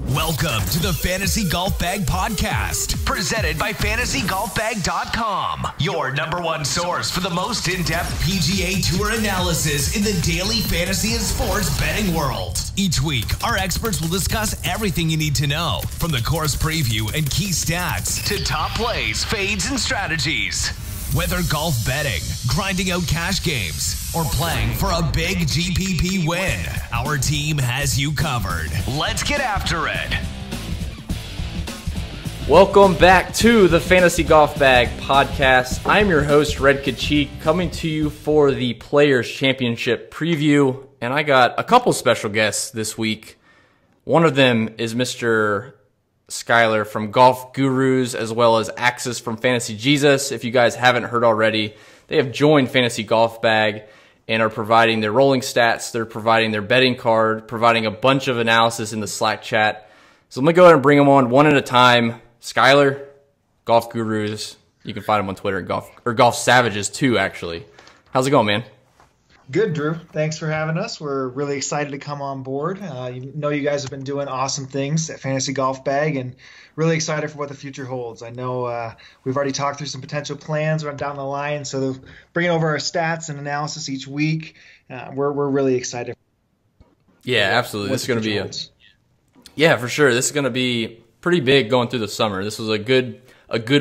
Welcome to the Fantasy Golf Bag Podcast, presented by FantasyGolfBag.com, your number one source for the most in-depth PGA Tour analysis in the daily fantasy and sports betting world. Each week, our experts will discuss everything you need to know, from the course preview and key stats to top plays, fades, and strategies. Whether golf betting, grinding out cash games, or playing for a big GPP win, our team has you covered. Let's get after it. Welcome back to the Fantasy Golf Bag Podcast. I'm your host, Red Kachik, coming to you for the Players Championship preview. And I got a couple special guests this week. One of them is Mr. Skyler from Golf Gurus, as well as Axis from Fantasy Jesus. If you guys haven't heard already, they have joined Fantasy Golf Bag and are providing their rolling stats. They're providing their betting card, providing a bunch of analysis in the Slack chat. So let me go ahead and bring them on one at a time. Skyler, Golf Gurus. You can find them on Twitter, Golf Savages too, actually. How's it going, man? Good, Drew. Thanks for having us. We're really excited to come on board. You guys have been doing awesome things at Fantasy Golf Bag, and really excited for what the future holds. I know we've already talked through some potential plans down the line, so bringing over our stats and analysis each week, we're really excited. Yeah, absolutely. This is going to be for sure. This is going to be pretty big going through the summer. This was a good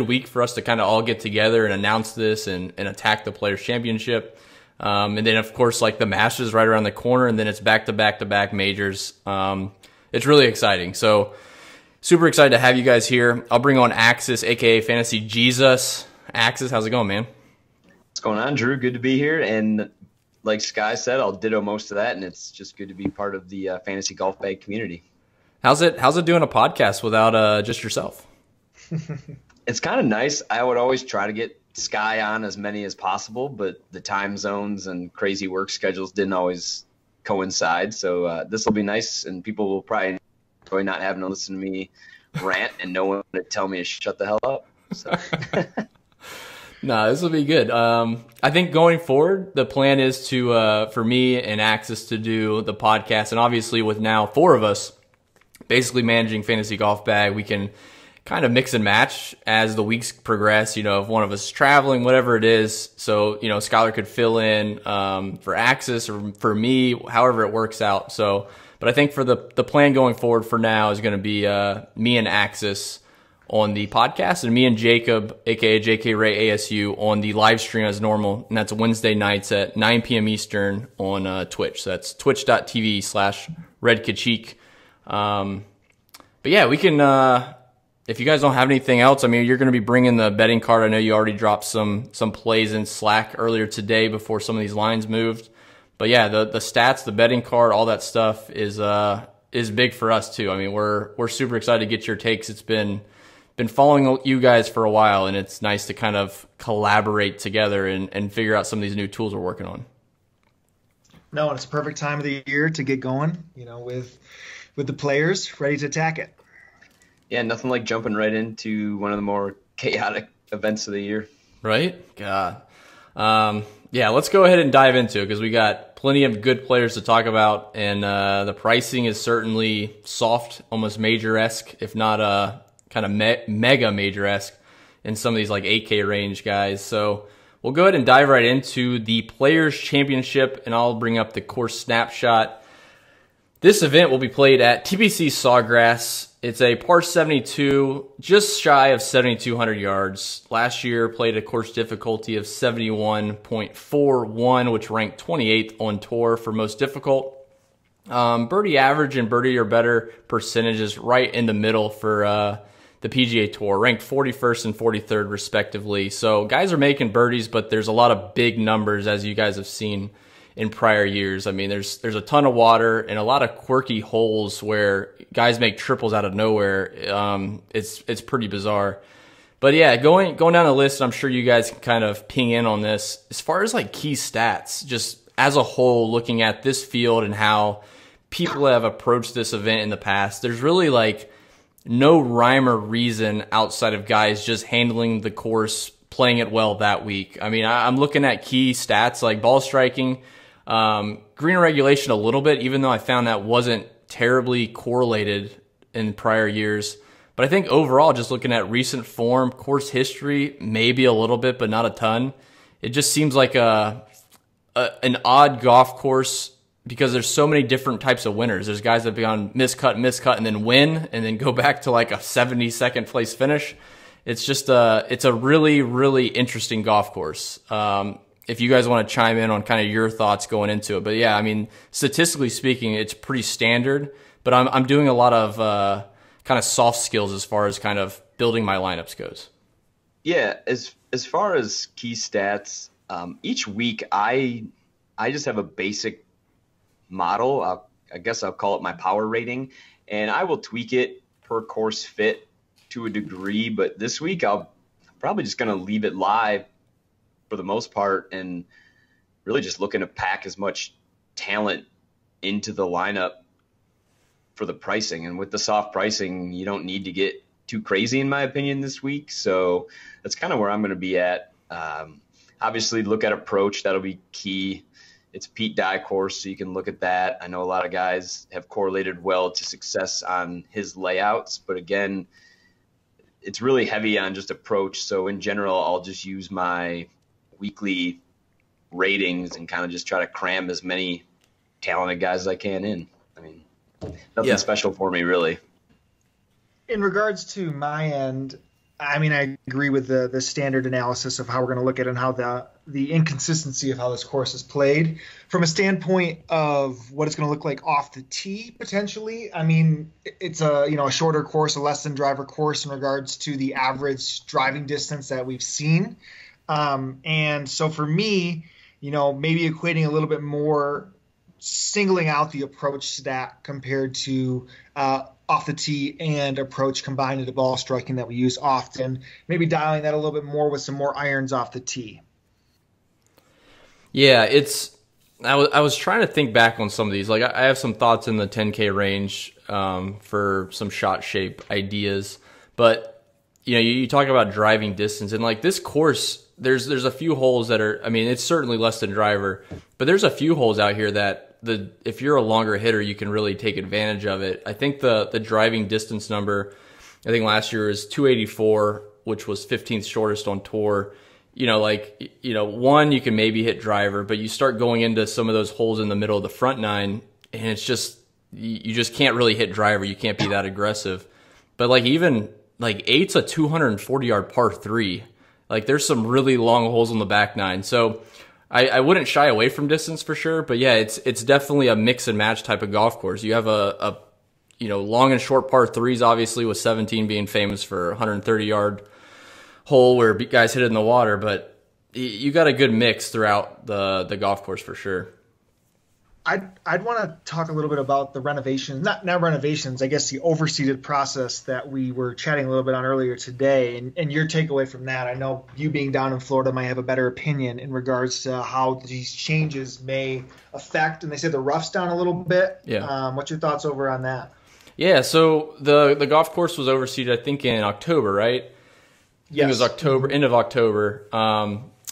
week for us to kind of all get together and announce this and attack the Players Championship. And then, of course, like the Masters right around the corner, and then it's back-to-back majors. It's really exciting. So super excited to have you guys here. I'll bring on Axis, a.k.a. Fantasy Jesus. Axis, how's it going, man? What's going on, Drew? Good to be here. And like Sky said, I'll ditto most of that, and it's just good to be part of the Fantasy Golf Bag community. How's it doing a podcast without just yourself? It's kind of nice. I would always try to get Sky on as many as possible, but the time zones and crazy work schedules didn't always coincide. So this will be nice, and people will probably enjoy not having to listen to me rant and no one to tell me to shut the hell up. So. No, this will be good. I think going forward, the plan is to for me and Axis to do the podcast, and obviously with now 4 of us basically managing Fantasy Golf Bag, we can kind of mix and match as the weeks progress, if one of us is traveling, whatever it is. So, Skyler could fill in for Axis or for me, however it works out. So, but I think for the plan going forward for now is going to be me and Axis on the podcast, and me and Jacob, aka JK Ray ASU, on the live stream as normal. And that's Wednesday nights at 9 p.m. Eastern on Twitch. So that's twitch.tv/RedKachik. But yeah, we can, if you guys don't have anything else, you're going to be bringing the betting card. I know you already dropped some plays in Slack earlier today before some of these lines moved. But yeah, the stats, the betting card, all that stuff is big for us too. We're super excited to get your takes. It's been following you guys for a while, and it's nice to kind of collaborate together and figure out some of these new tools we're working on. No, it's a perfect time of the year to get going, with the players ready to attack it. Yeah, nothing like jumping right into one of the more chaotic events of the year. Right? God. Yeah, let's go ahead and dive into it, because we got plenty of good players to talk about, and the pricing is certainly soft, almost major-esque, if not kind of mega major-esque in some of these like 8K range guys. So we'll go ahead and dive right into the Players Championship, and I'll bring up the course snapshot. This event will be played at TPC Sawgrass. It's a par 72, just shy of 7,200 yards. Last year, played a course difficulty of 71.41, which ranked 28th on tour for most difficult. Birdie average and birdie or better percentages right in the middle for the PGA Tour, ranked 41st and 43rd respectively. So guys are making birdies, but there's a lot of big numbers, as you guys have seen in prior years. There's a ton of water and a lot of quirky holes where guys make triples out of nowhere. It's pretty bizarre. But yeah, going down the list, I'm sure you guys can kind of ping in on this. As far as like key stats, just as a whole, looking at this field and how people have approached this event in the past, there's really like no rhyme or reason outside of guys just handling the course, playing it well that week. I'm looking at key stats like ball striking, green regulation a little bit, even though I found that wasn't terribly correlated in prior years. But I think overall, just looking at recent form, course history, maybe a little bit, but not a ton. It just seems like an odd golf course because there's so many different types of winners. There's guys that be on miscut, and then win, and then go back to like a 72nd place finish. It's just it's a really, really interesting golf course. If you guys want to chime in on kind of your thoughts going into it. But yeah, I mean, statistically speaking, it's pretty standard, but I'm doing a lot of kind of soft skills as far as kind of building my lineups goes. Yeah, as far as key stats, each week I just have a basic model. I guess I'll call it my power rating, and I will tweak it per course fit to a degree. But this week I'm probably just going to leave it live for the most part, and really just looking to pack as much talent into the lineup for the pricing. And with the soft pricing, you don't need to get too crazy, in my opinion, this week. So that's kind of where I'm going to be at. Obviously, look at approach. That'll be key. It's a Pete Dye course, so you can look at that. I know a lot of guys have correlated well to success on his layouts, but again, it's really heavy on just approach. So in general, I'll just use my weekly ratings and kind of just try to cram as many talented guys as I can in. I mean, nothing special for me, really. In regards to my end, I mean, I agree with the standard analysis of how we're going to look at it and how the inconsistency of how this course is played. From a standpoint of what it's going to look like off the tee, potentially, I mean, it's a shorter course, a less than driver course in regards to the average driving distance that we've seen. And so for me, maybe equating a little bit more, singling out the approach stat compared to off the tee and approach combined into ball striking that we use often, maybe dialing that a little bit more with some more irons off the tee. Yeah, I was trying to think back on some of these. Like I have some thoughts in the 10K range for some shot shape ideas, but you talk about driving distance, and like this course, there's a few holes that are, I mean, it's certainly less than driver, but there's a few holes out here that if you're a longer hitter, you can really take advantage of it. I think the driving distance number, I think last year is 284, which was 15th shortest on tour. One, you can maybe hit driver, but you start going into some of those holes in the middle of the front nine, and it's just, you just can't really hit driver. You can't be that aggressive. But even 8's a 240-yard par 3. Like there's some really long holes on the back nine. So I wouldn't shy away from distance for sure, but yeah, it's definitely a mix and match type of golf course. You have a long and short par 3s, obviously, with 17 being famous for 130-yard hole where guys hit it in the water, but you got a good mix throughout the golf course for sure. I'd want to talk a little bit about the renovations, not renovations, I guess the overseeded process that we were chatting a little bit on earlier today, and your takeaway from that. I know you being down in Florida might have a better opinion in regards to how these changes may affect, and they said the rough's down a little bit. Yeah. What's your thoughts over on that? Yeah, so the golf course was overseeded, I think, in October, right? Yes. I think it was end of October.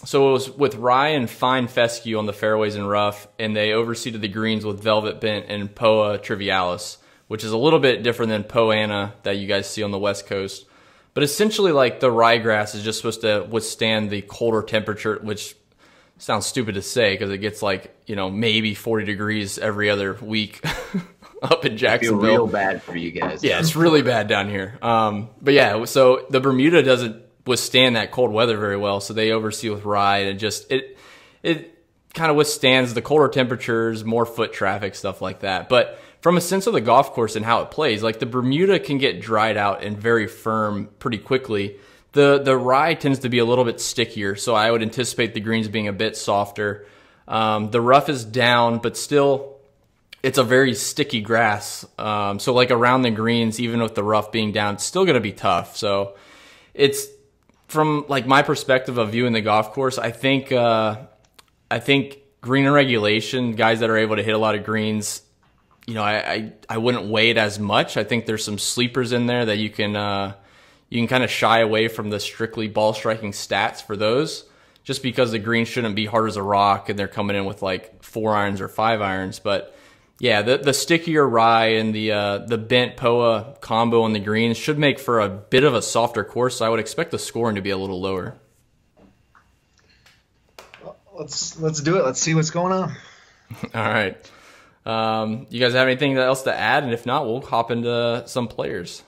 So it was with rye and fine fescue on the fairways and rough, and they overseeded the greens with velvet bent and Poa trivialis, which is a little bit different than Poana that you guys see on the West Coast. But essentially, like, the ryegrass is just supposed to withstand the colder temperature, which sounds stupid to say because it gets maybe 40 degrees every other week up in Jacksonville. I feel real bad for you guys. Yeah, it's really bad down here. But yeah, so the Bermuda doesn't withstand that cold weather very well, so they oversee with rye, and it kind of withstands the colder temperatures, more foot traffic, stuff like that. But from a sense of the golf course and how it plays, like the Bermuda can get dried out and very firm pretty quickly. The rye tends to be a little bit stickier, so I would anticipate the greens being a bit softer. The rough is down, but still it's a very sticky grass. So like around the greens, even with the rough being down, it's still going to be tough. So it's, from like my perspective of viewing the golf course, I think green and regulation, guys that are able to hit a lot of greens, I wouldn't weigh it as much. I think there's some sleepers in there that you can kind of shy away from the strictly ball striking stats for those, just because the green shouldn't be hard as a rock and they're coming in with like 4 irons or 5 irons. But Yeah, the stickier rye and the bent POA combo on the greens should make for a bit of a softer course. So I would expect the scoring to be a little lower. Let's do it. Let's see what's going on. All right. You guys have anything else to add? And if not, we'll hop into some players.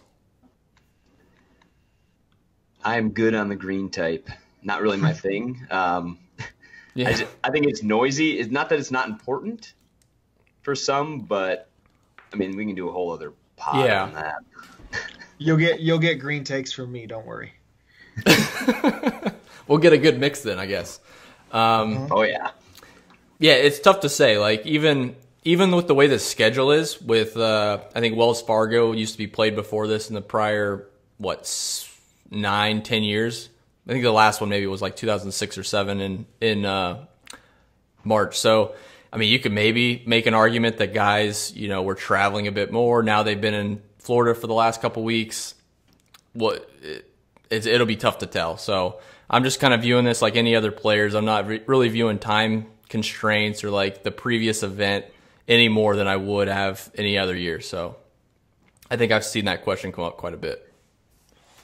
I'm good on the green type. Not really my thing. Yeah. I think it's noisy. It's not that it's not important for some, but I mean, we can do a whole other pod on that. You'll get green takes from me. Don't worry. We'll get a good mix then, I guess. Oh yeah. Yeah, it's tough to say. Like even with the way the schedule is, with I think Wells Fargo used to be played before this in the prior 9-10 years. I think the last one maybe was like 2006 or 7 in March. So I mean, you could maybe make an argument that guys, were traveling a bit more. Now they've been in Florida for the last couple weeks. It'll be tough to tell. So I'm just kind of viewing this like any other players. I'm not really viewing time constraints or like the previous event any more than I would have any other year. So I think I've seen that question come up quite a bit.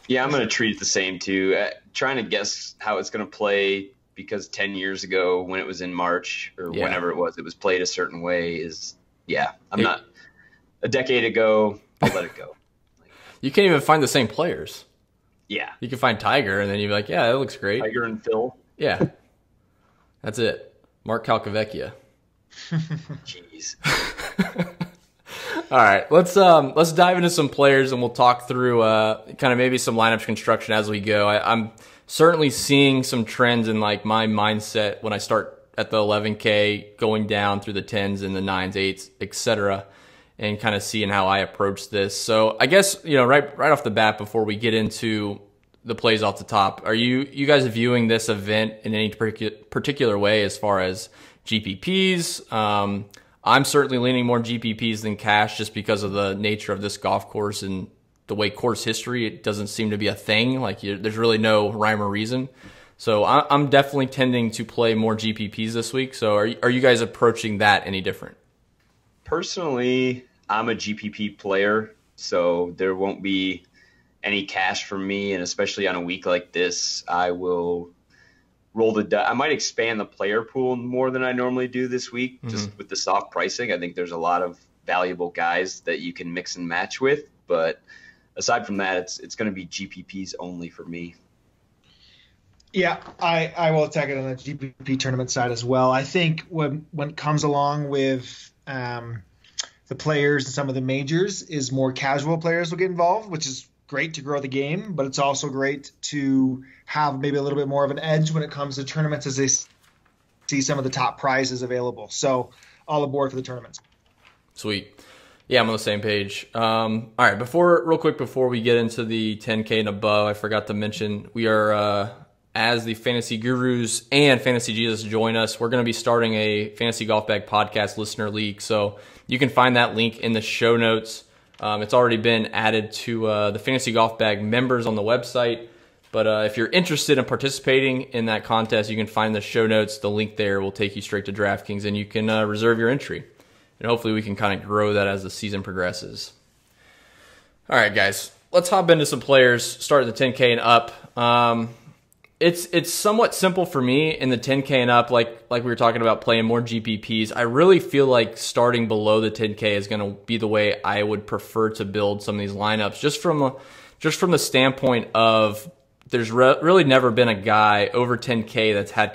Yeah, I'm going to treat it the same too. Trying to guess how it's going to play because 10 years ago when it was in March or whenever it was played a certain way is, not a decade ago. I'll let it go. You can't even find the same players. Yeah. You can find Tiger and then you'd be like, yeah, that looks great. Tiger and Phil. Yeah. That's it. Mark Calcavecchia. Jeez. All right, let's dive into some players and we'll talk through kind of maybe some lineup construction as we go. I'm certainly seeing some trends in like my mindset when I start at the 11K going down through the 10s and the 9s, 8s, etc., and kind of seeing how I approach this. So I guess right off the bat before we get into the plays off the top, are you guys viewing this event in any particular way as far as GPPs? I'm certainly leaning more GPPs than cash just because of the nature of this golf course and the way course history, it doesn't seem to be a thing. Like there's really no rhyme or reason. So I'm definitely tending to play more GPPs this week. So are you guys approaching that any different? Personally, I'm a GPP player, so there won't be any cash from me. And especially on a week like this, I will roll the I might expand the player pool more than I normally do this week, just with the soft pricing. I think there's a lot of valuable guys that you can mix and match with, but aside from that, it's going to be GPPs only for me. Yeah, I will attack it on the GPP tournament side as well. I think when it comes along with the players and some of the majors is more casual players will get involved, which is great to grow the game, but it's also great to have maybe a little bit more of an edge when it comes to tournaments as they see some of the top prizes available. So all aboard for the tournaments. Sweet. Yeah, I'm on the same page. All right, real quick before we get into the 10K and above, I forgot to mention we are, as the Fantasy Gurus and Fantasy Jesus join us, we're going to be starting a Fantasy Golf Bag Podcast Listener League. So you can find that link in the show notes. It's already been added to the Fantasy Golf Bag members on the website. But if you're interested in participating in that contest, you can find the show notes. The link there will take you straight to DraftKings, and you can reserve your entry. And hopefully we can kind of grow that as the season progresses. All right, guys, let's hop into some players, start at the 10K and up. It's somewhat simple for me in the 10K and up, like we were talking about playing more GPPs. I really feel like starting below the 10K is going to be the way I would prefer to build some of these lineups, just from the standpoint of there's really never been a guy over 10K that's had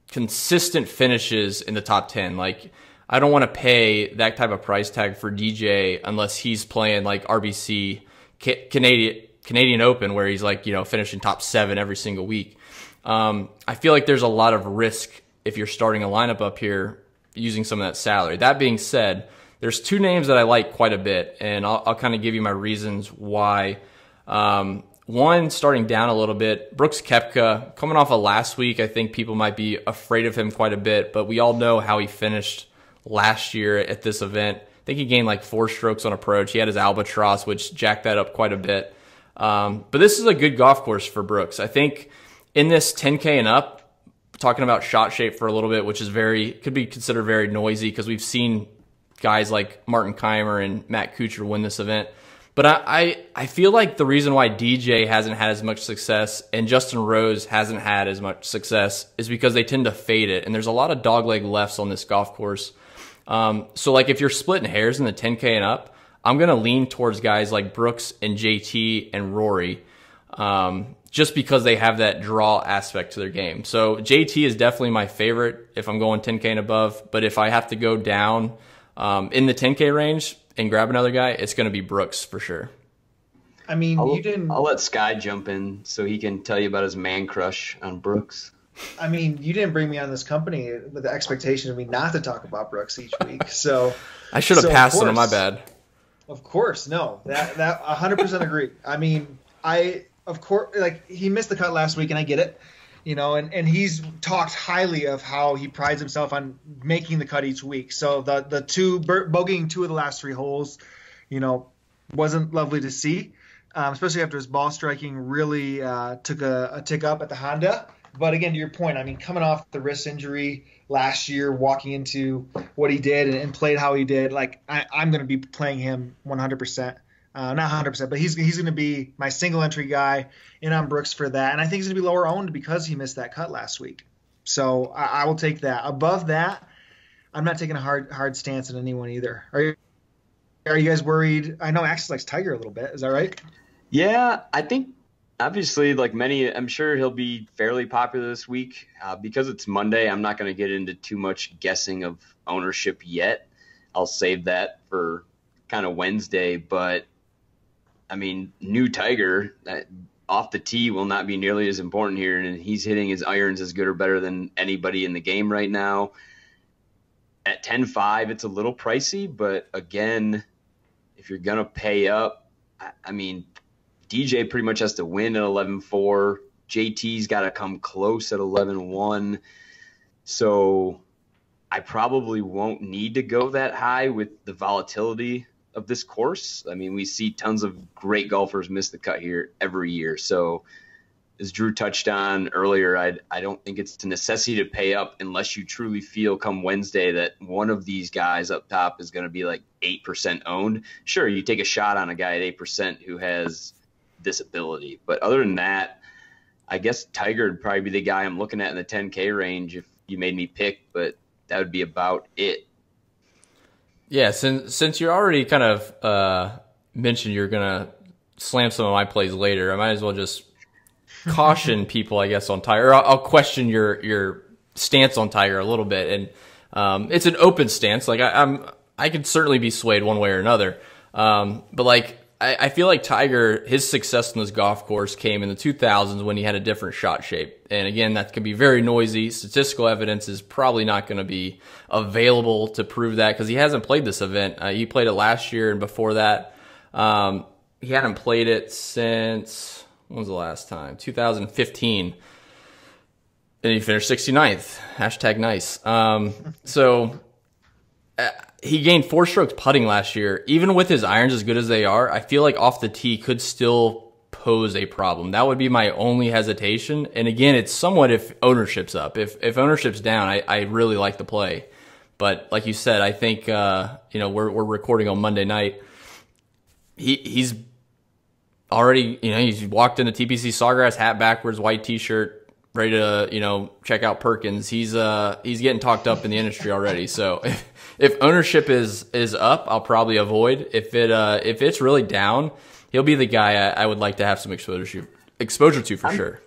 consistent finishes in the top 10. Like, I don't want to pay that type of price tag for DJ unless he's playing like RBC Canadian Open, where he's like, finishing top 7 every single week. I feel like there's a lot of risk if you're starting a lineup up here using some of that salary. That being said, there's 2 names that I like quite a bit, and I'll kind of give you my reasons why. One, starting down a little bit, Brooks Koepka, coming off of last week, I think people might be afraid of him quite a bit, but we all know how he finished last year at this event. I think he gained like 4 strokes on approach. He had his Albatross, which jacked that up quite a bit. But this is a good golf course for Brooks. I think in this 10K and up, talking about shot shape for a little bit, which is could be considered very noisy because we've seen guys like Martin Keimer and Matt Kuchar win this event. But I feel like the reason why DJ hasn't had as much success and Justin Rose hasn't had as much success is because they tend to fade it. And there's a lot of dogleg lefts on this golf course. So like if you're splitting hairs in the 10K and up, I'm going to lean towards guys like Brooks and JT and Rory, just because they have that draw aspect to their game. So JT is definitely my favorite if I'm going 10K and above. But if I have to go down in the 10K range and grab another guy, it's going to be Brooks for sure. I mean, I'll let Sky jump in so he can tell you about his man crush on Brooks. I mean, you didn't bring me on this company with the expectation of me not to talk about Brooks each week. So I should have passed it on, my bad. Of course, no. That 100% agree. I mean, of course, like, he missed the cut last week, and I get it. And he's talked highly of how he prides himself on making the cut each week. So the bogeying 2 of the last 3 holes, wasn't lovely to see, especially after his ball striking really took a tick up at the Honda. But again, to your point, I mean, coming off the wrist injury last year, walking into what he did and played how he did, like, I'm going to be playing him 100%. Not 100%, but he's going to be my single entry guy in on Brooks for that. And I think he's going to be lower owned because he missed that cut last week. So I will take that. Above that, I'm not taking a hard stance on anyone either. Are you guys worried? I know Axis likes Tiger a little bit. Is that right? Yeah, I think obviously, like many, I'm sure he'll be fairly popular this week. Because it's Monday, I'm not going to get into too much guessing of ownership yet. I'll save that for kind of Wednesday. But I mean, new Tiger off the tee will not be nearly as important here, and he's hitting his irons as good or better than anybody in the game right now. At 10.5, it's a little pricey, but again, if you're gonna pay up, I mean, DJ pretty much has to win at 11.4. JT's got to come close at 11.1. So I probably won't need to go that high with the volatility of this course. I mean, we see tons of great golfers miss the cut here every year. So as Drew touched on earlier, I don't think it's a necessity to pay up unless you truly feel come Wednesday that one of these guys up top is going to be like 8% owned. Sure, you take a shot on a guy at 8% who has this ability. But other than that, I guess Tiger would probably be the guy I'm looking at in the 10K range if you made me pick, but that would be about it. Yeah, since you already kind of mentioned you're going to slam some of my plays later, I might as well just caution people, I guess, on Tiger. I'll question your stance on Tiger a little bit. And it's an open stance. Like, I could certainly be swayed one way or another. But, like, I feel like Tiger, his success on this golf course came in the 2000s when he had a different shot shape. And again, that can be very noisy. Statistical evidence is probably not going to be available to prove that because he hasn't played this event. He played it last year, and before that, he hadn't played it since, when was the last time? 2015. And he finished 69th. Hashtag nice. He gained 4 strokes putting last year. Even with his irons as good as they are, I feel like off the tee could still pose a problem. That would be my only hesitation. And again, it's somewhat if ownership's up. If ownership's down, I really like the play. But like you said, I think we're recording on Monday night. He's already, he's walked into TPC Sawgrass, hat backwards, white t-shirt, ready to, check out Perkins. He's getting talked up in the industry already. So if ownership is up, I'll probably avoid. If it's really down, he'll be the guy I would like to have some exposure to for sure.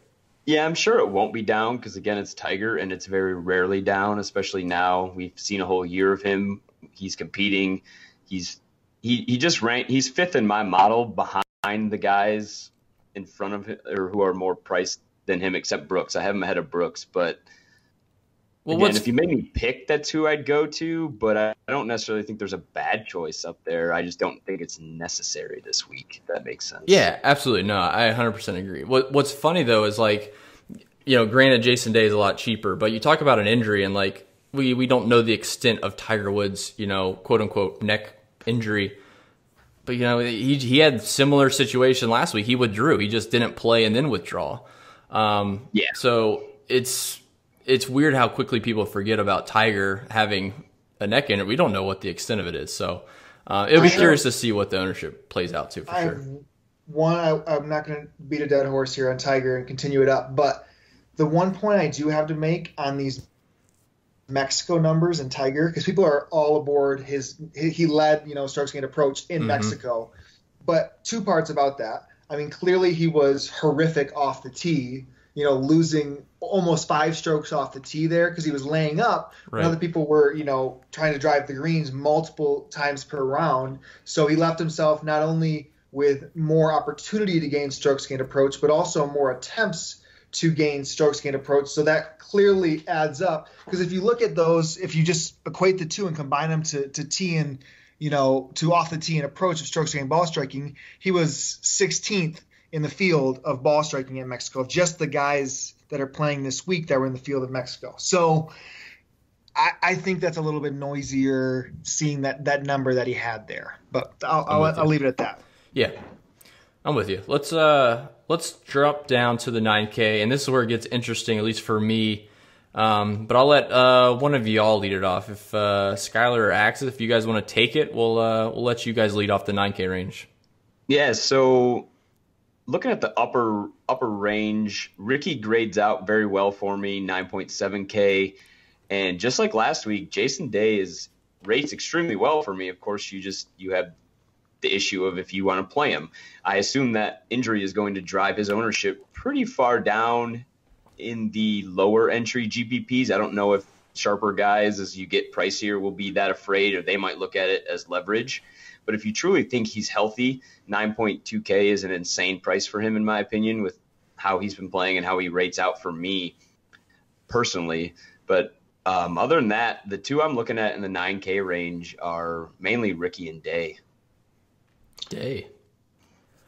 Yeah, I'm sure it won't be down because, again, it's Tiger, and it's very rarely down, especially now. We've seen a whole year of him. He's competing. He just ranked. He's 5th in my model behind the guys in front of him or who are more priced than him, except Brooks. I have him ahead of Brooks, but again, if you made me pick, that's who I'd go to. But I don't necessarily think there's a bad choice up there. I just don't think it's necessary this week. If that makes sense. Yeah, absolutely. No, I 100% agree. What's funny though is, like, granted, Jason Day is a lot cheaper, but you talk about an injury and, like, we don't know the extent of Tiger Woods, quote unquote neck injury. But he had similar situation last week. He withdrew. He just didn't play and then withdraw. So it's weird how quickly people forget about Tiger having a neck injury. We don't know what the extent of it is. So it'll be curious to see what the ownership plays out to for sure. I'm not going to beat a dead horse here on Tiger and continue it up, but the one point I do have to make on these Mexico numbers and Tiger, because people are all aboard he led, strokes gained approach in Mexico. But two parts about that. I mean, clearly he was horrific off the tee, losing almost 5 strokes off the tee there because he was laying up. Right. Other people were, trying to drive the greens multiple times per round. So he left himself not only with more opportunity to gain strokes gained approach, but also more attempts to gain strokes gained approach. So that clearly adds up, because if you look at those, if you just equate the two and combine them to tee and to off the tee and approach of strokes gained ball striking, he was 16th in the field of ball striking in Mexico, just the guys that are playing this week that were in the field of Mexico. So I think that's a little bit noisier seeing that number that he had there, but I'll leave it at that. Yeah, I'm with you. Let's drop down to the 9K, and this is where it gets interesting, at least for me. But I'll let one of y'all lead it off. If Skylar or Axis, if you guys want to take it, we'll let you guys lead off the 9K range. Yeah. So looking at the upper range, Ricky grades out very well for me, 9.7K, and just like last week, Jason Day rates extremely well for me. Of course, you have the issue of if you want to play him. I assume that injury is going to drive his ownership pretty far down in the lower entry GPPs. I don't know if sharper guys, as you get pricier, will be that afraid, or they might look at it as leverage. But if you truly think he's healthy, 9.2K is an insane price for him, in my opinion, with how he's been playing and how he rates out for me personally. But other than that, the two I'm looking at in the 9K range are mainly Ricky and Day.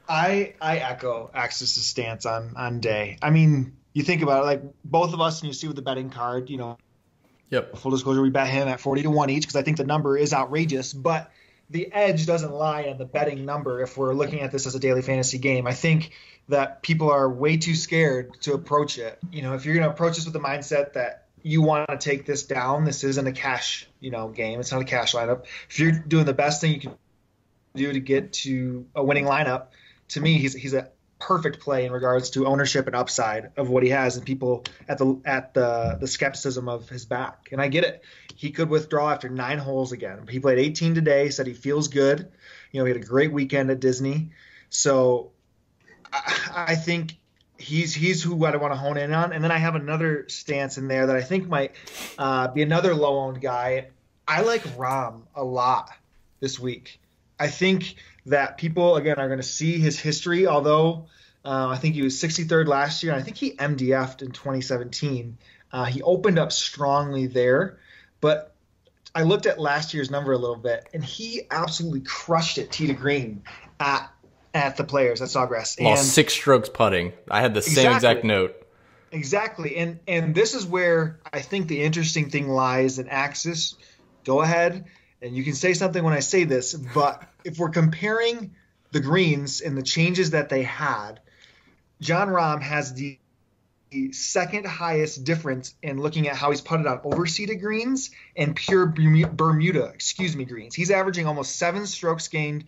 I echo Axis's stance on Day. I mean, you think about it, like both of us, and you see with the betting card, Yep. Full disclosure, we bet him at 40-1 each because I think the number is outrageous, but the edge doesn't lie in the betting number if we're looking at this as a daily fantasy game. I think that people are way too scared to approach it. If you're going to approach this with the mindset that you want to take this down, this isn't a cash, game. It's not a cash lineup. If you're doing the best thing you can do to get to a winning lineup, to me, he's a perfect play in regards to ownership and upside of what he has, and people at the skepticism of his back. And I get it. He could withdraw after 9 holes again. He played 18 today, said he feels good. He had a great weekend at Disney. So I think he's who I want to hone in on. And then I have another stance in there that I think might be another low-owned guy. I like Rahm a lot this week. I think that people, again, are going to see his history, although I think he was 63rd last year, and I think he MDF'd in 2017. He opened up strongly there, but I looked at last year's number a little bit, and he absolutely crushed it tee to green at the Players at Sawgrass. Lost 6 strokes putting. I had the same exact note. Exactly, and this is where I think the interesting thing lies in Axis. Go ahead, and you can say something when I say this, but if we're comparing the greens and the changes that they had, Jon Rahm has the second highest difference in looking at how he's putted on overseeded greens and pure Bermuda greens. He's averaging almost 7 strokes gained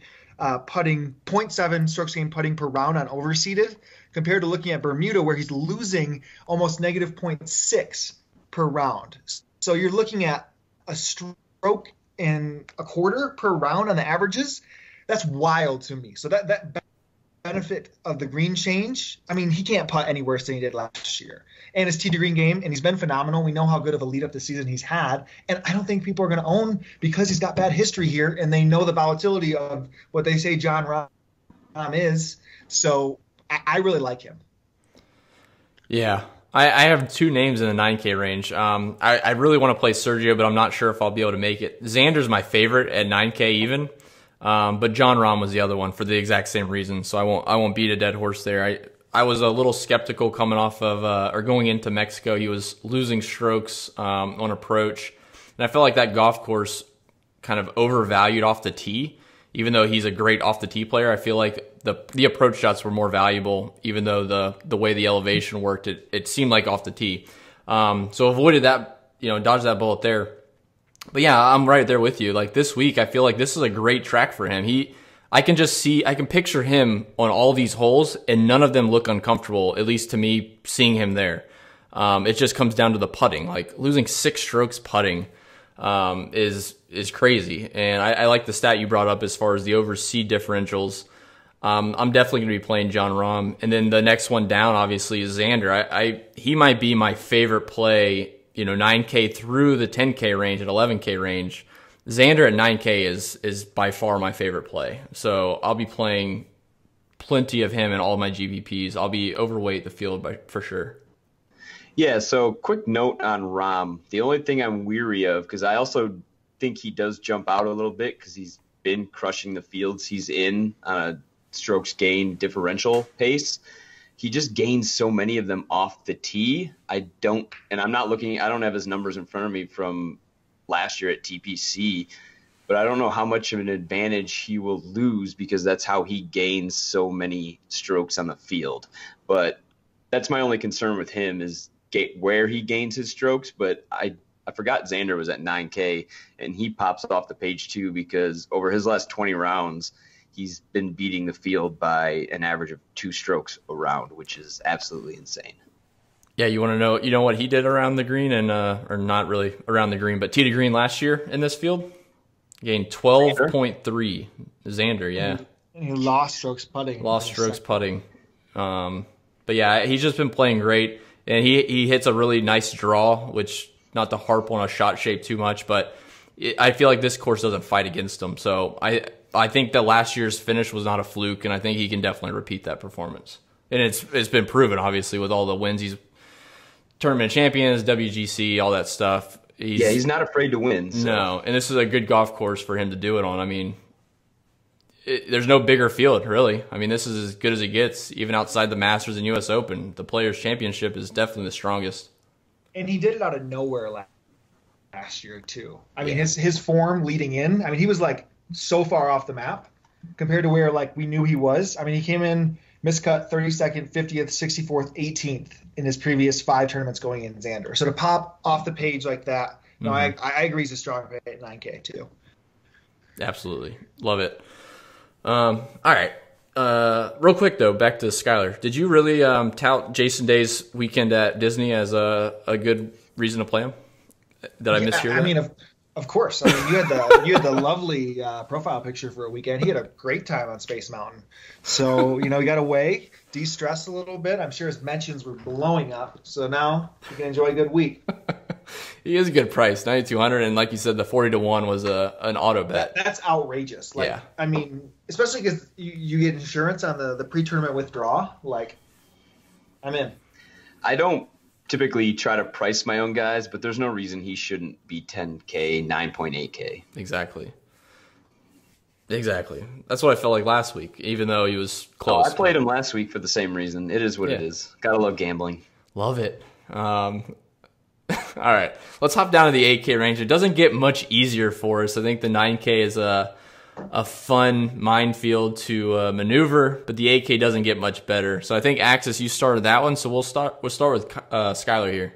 putting, 0.7 strokes gained putting per round on overseeded, compared to looking at Bermuda where he's losing almost negative 0.6 per round. So you're looking at a stroke and a quarter per round on the averages. That's wild to me. So that benefit of the green change, I mean, he can't putt any worse than he did last year. And his tee to green game, and he's been phenomenal. We know how good of a lead up the season he's had. And I don't think people are going to own because he's got bad history here, and they know the volatility of what they say Jon Rahm is. So I really like him. Yeah. I have 2 names in the 9K range. I really want to play Sergio, but I'm not sure if I'll be able to make it. Xander's my favorite at 9K even, but Jon Rahm was the other one for the exact same reason. So I won't beat a dead horse there. I was a little skeptical coming off of or going into Mexico. He was losing strokes on approach, and I felt like that golf course kind of overvalued off the tee. Even though he's a great off the tee player, I feel like the approach shots were more valuable, even though the way the elevation worked, it seemed like off the tee. So avoided that, dodged that bullet there. But yeah, I'm right there with you. Like this week, I feel like this is a great track for him. I can picture him on all these holes, and none of them look uncomfortable, at least to me, seeing him there. It just comes down to the putting. Like losing 6 strokes putting is crazy. And I like the stat you brought up as far as the overseas differentials. I'm definitely going to be playing Jon Rahm. And then the next one down, obviously, is Xander. He might be my favorite play, 9K through the 10K range and 11K range. Xander at 9K is by far my favorite play. So I'll be playing plenty of him in all my GPPs. I'll be overweight the field for sure. Yeah, so quick note on Rahm. The only thing I'm weary of, because I also think he does jump out a little bit because he's been crushing the fields he's in on a strokes gain differential pace. He just gains so many of them off the tee. I don't have his numbers in front of me from last year at TPC, but I don't know how much of an advantage he will lose because that's how he gains so many strokes on the field. But that's my only concern with him is where he gains his strokes. But I forgot Xander was at 9K, and he pops off the page too because over his last 20 rounds, he's been beating the field by an average of 2 strokes a round, which is absolutely insane. Yeah, you want to know what he did around the green or not really around the green, but tee to green last year in this field? Gained 12.3. Xander, yeah. And he lost strokes putting. But yeah, he's just been playing great, and he hits a really nice draw, which not to harp on a shot shape too much, but I feel like this course doesn't fight against him. So I think that last year's finish was not a fluke, and I think he can definitely repeat that performance. And it's been proven, obviously, with all the wins. He's tournament champions, WGC, all that stuff. He's not afraid to win. So. No, and this is a good golf course for him to do it on. I mean, there's no bigger field, really. I mean, this is as good as it gets, even outside the Masters and U.S. Open. The Players' Championship is definitely the strongest. And he did it out of nowhere last year, too. I mean, his form leading in, I mean, he was, like, so far off the map compared to where, like, we knew he was. I mean, he came in miscut 32nd, 50th, 64th, 18th in his previous 5 tournaments going in Xander. So to pop off the page like that, I agree he's a strong pick at 9K too. Absolutely. Love it. All right. Real quick, though, back to Skyler. Did you really tout Jason Day's weekend at Disney as a good reason to play him? Did I mishear that? I mean, of course. I mean, you had the lovely profile picture for a weekend. He had a great time on Space Mountain. So, he got away, de-stressed a little bit. I'm sure his mentions were blowing up. So now you can enjoy a good week. He is a good price, 9,200, and like you said, the 40-1 was an auto bet. That's outrageous. Like, yeah. I mean, especially because you get insurance on the pre-tournament withdrawal. Like, I'm in. I don't typically try to price my own guys, but there's no reason he shouldn't be 10K, 9.8K. Exactly. That's what I felt like last week, even though he was close. I played him last week for the same reason. It is what it is. Gotta love gambling. Love it. All right, let's hop down to the 8K range. It doesn't get much easier for us. I think the 9K is a fun minefield to maneuver, but the 8K doesn't get much better. So I think Axis, you started that one, so we'll start with Skyler here.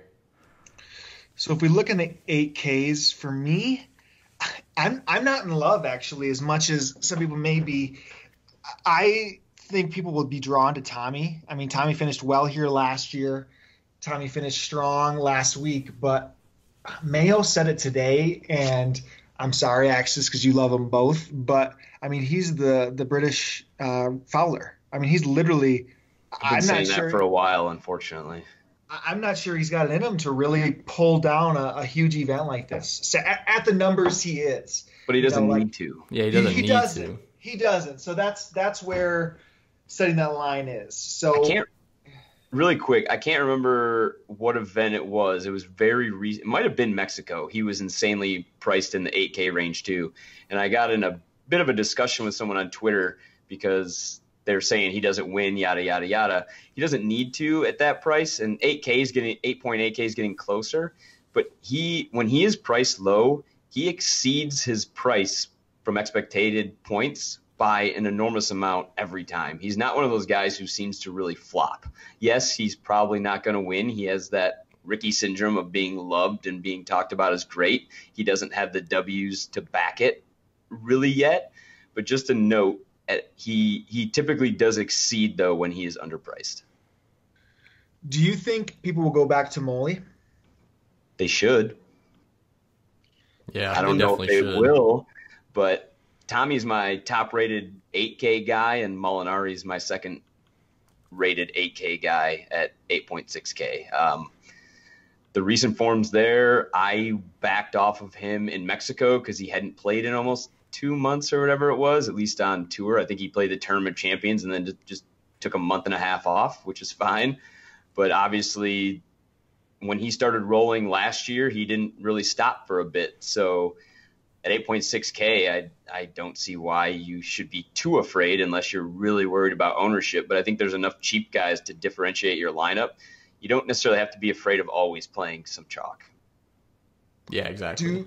So if we look in the 8Ks, for me, I'm not in love actually as much as some people may be. I think people will be drawn to Tommy. I mean, Tommy finished well here last year. Tommy finished strong last week, but Mayo said it today, and I'm sorry, Axis, because you love them both, but I mean, he's the British Fowler. I mean, he's literally. I've been saying that for a while, unfortunately. I'm not sure he's got it in him to really pull down a huge event like this. So at the numbers he is. But he doesn't need to. Yeah, he doesn't need to. He doesn't. So that's where setting that line is. So really quick, I can't remember what event it was. It was very recent. It might have been Mexico. He was insanely priced in the 8K range too. And I got in a bit of a discussion with someone on Twitter because they're saying he doesn't win, yada, yada, yada. He doesn't need to at that price. And 8.8K is getting closer. But when he is priced low, he exceeds his price from expected points by an enormous amount every time. He's not one of those guys who seems to really flop. Yes, he's probably not going to win. He has that Ricky syndrome of being loved and being talked about as great. He doesn't have the W's to back it really yet, but just a note, he typically does exceed though when he is underpriced. Do you think people will go back to Molly? They should. Yeah, I don't know if they should. will, but Tommy's my top-rated 8K guy, and Molinari's my second-rated 8K guy at 8.6K. The recent forms there, I backed off of him in Mexico because he hadn't played in almost 2 months or whatever it was, at least on tour. I think he played the Tournament Champions and then just took a month and a half off, which is fine. But obviously, when he started rolling last year, he didn't really stop for a bit. So at 8.6K, I don't see why you should be too afraid unless you're really worried about ownership. But I think there's enough cheap guys to differentiate your lineup. You don't necessarily have to be afraid of always playing some chalk. Yeah, exactly.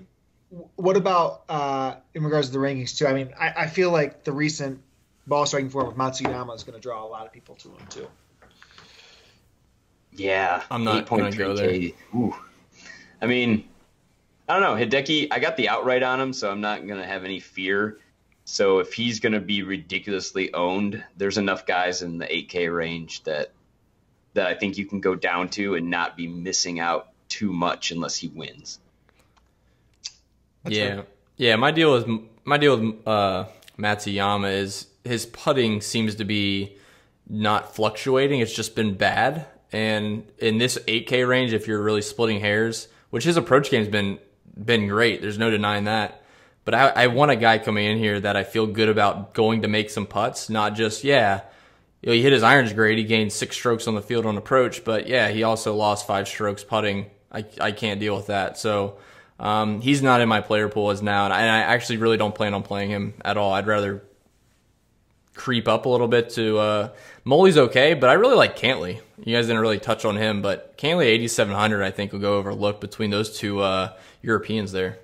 What about in regards to the rankings too? I mean, I feel like the recent ball striking form of Matsuyama is going to draw a lot of people to him too. Yeah, I'm not going to go there. Ooh. I mean, I don't know. Hideki, I got the outright on him, so I'm not going to have any fear. So if he's going to be ridiculously owned, there's enough guys in the 8K range that I think you can go down to and not be missing out too much unless he wins. Yeah. My deal with Matsuyama is his putting seems to be not fluctuating. It's just been bad. And in this 8K range, if you're really splitting hairs, which his approach game's been great, there's no denying that. But I want a guy coming in here that I feel good about going to make some putts, not just, he hit his irons great. He gained 6 strokes on the field on approach, but he also lost 5 strokes putting. I can't deal with that. So he's not in my player pool as now, and I actually really don't plan on playing him at all. I'd rather creep up a little bit to Molly's okay, but I really like Cantley. You guys didn't really touch on him, but Cantley 8,700 I think will go overlooked between those two Europeans there.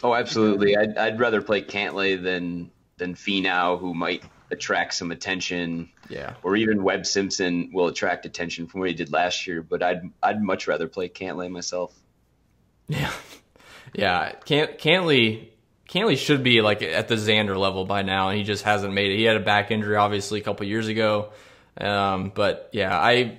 Oh, absolutely. I'd rather play Cantley than Finau, who might attract some attention. Yeah. Or or even Webb Simpson will attract attention from what he did last year. But I'd much rather play Cantley myself. Yeah. Cantley should be like at the Xander level by now, and he just hasn't made it. He had a back injury obviously a couple years ago, but I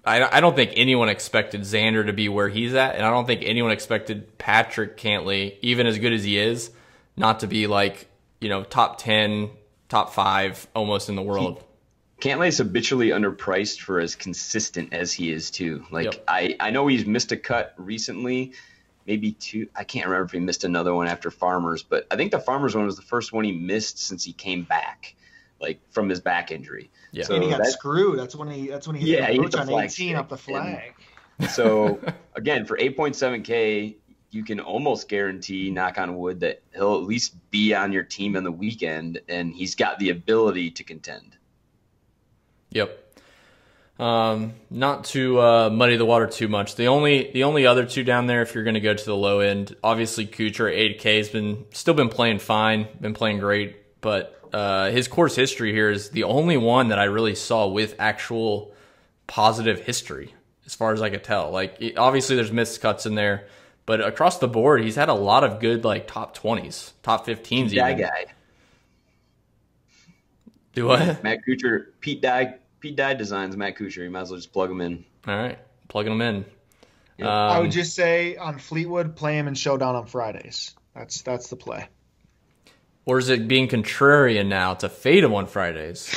don't think anyone expected Xander to be where he's at, and I don't think anyone expected Patrick Cantley, even as good as he is, not to be like top 10, top 5 almost in the world. Cantley's habitually underpriced for as consistent as he is too. Like I know he's missed a cut recently. Maybe 2. I can't remember if he missed another one after Farmers, but I think the Farmers one was the first one he missed since he came back, like from his back injury. Yeah, so and he got screwed. That's when he hit the approach on 18 up the flag. So again, for 8.7K, you can almost guarantee, knock on wood, that he'll at least be on your team on the weekend, and he's got the ability to contend. Yep. Not to muddy the water too much. The only other two down there, if you're going to go to the low end, obviously Kuchar at 8K has still been playing fine, been playing great, but his course history here is the only one that I really saw with actual positive history, as far as I could tell. Like obviously there's missed cuts in there, but across the board he's had a lot of good like top 20s, top 15s. That guy. Do what? Matt Kuchar, Pete Dye designs Matt Kuchar. You might as well just plug him in. All right, plugging him in. Yep. I would just say on Fleetwood, play him in Showdown on Fridays. That's the play. Or is it being contrarian now to fade him on Fridays?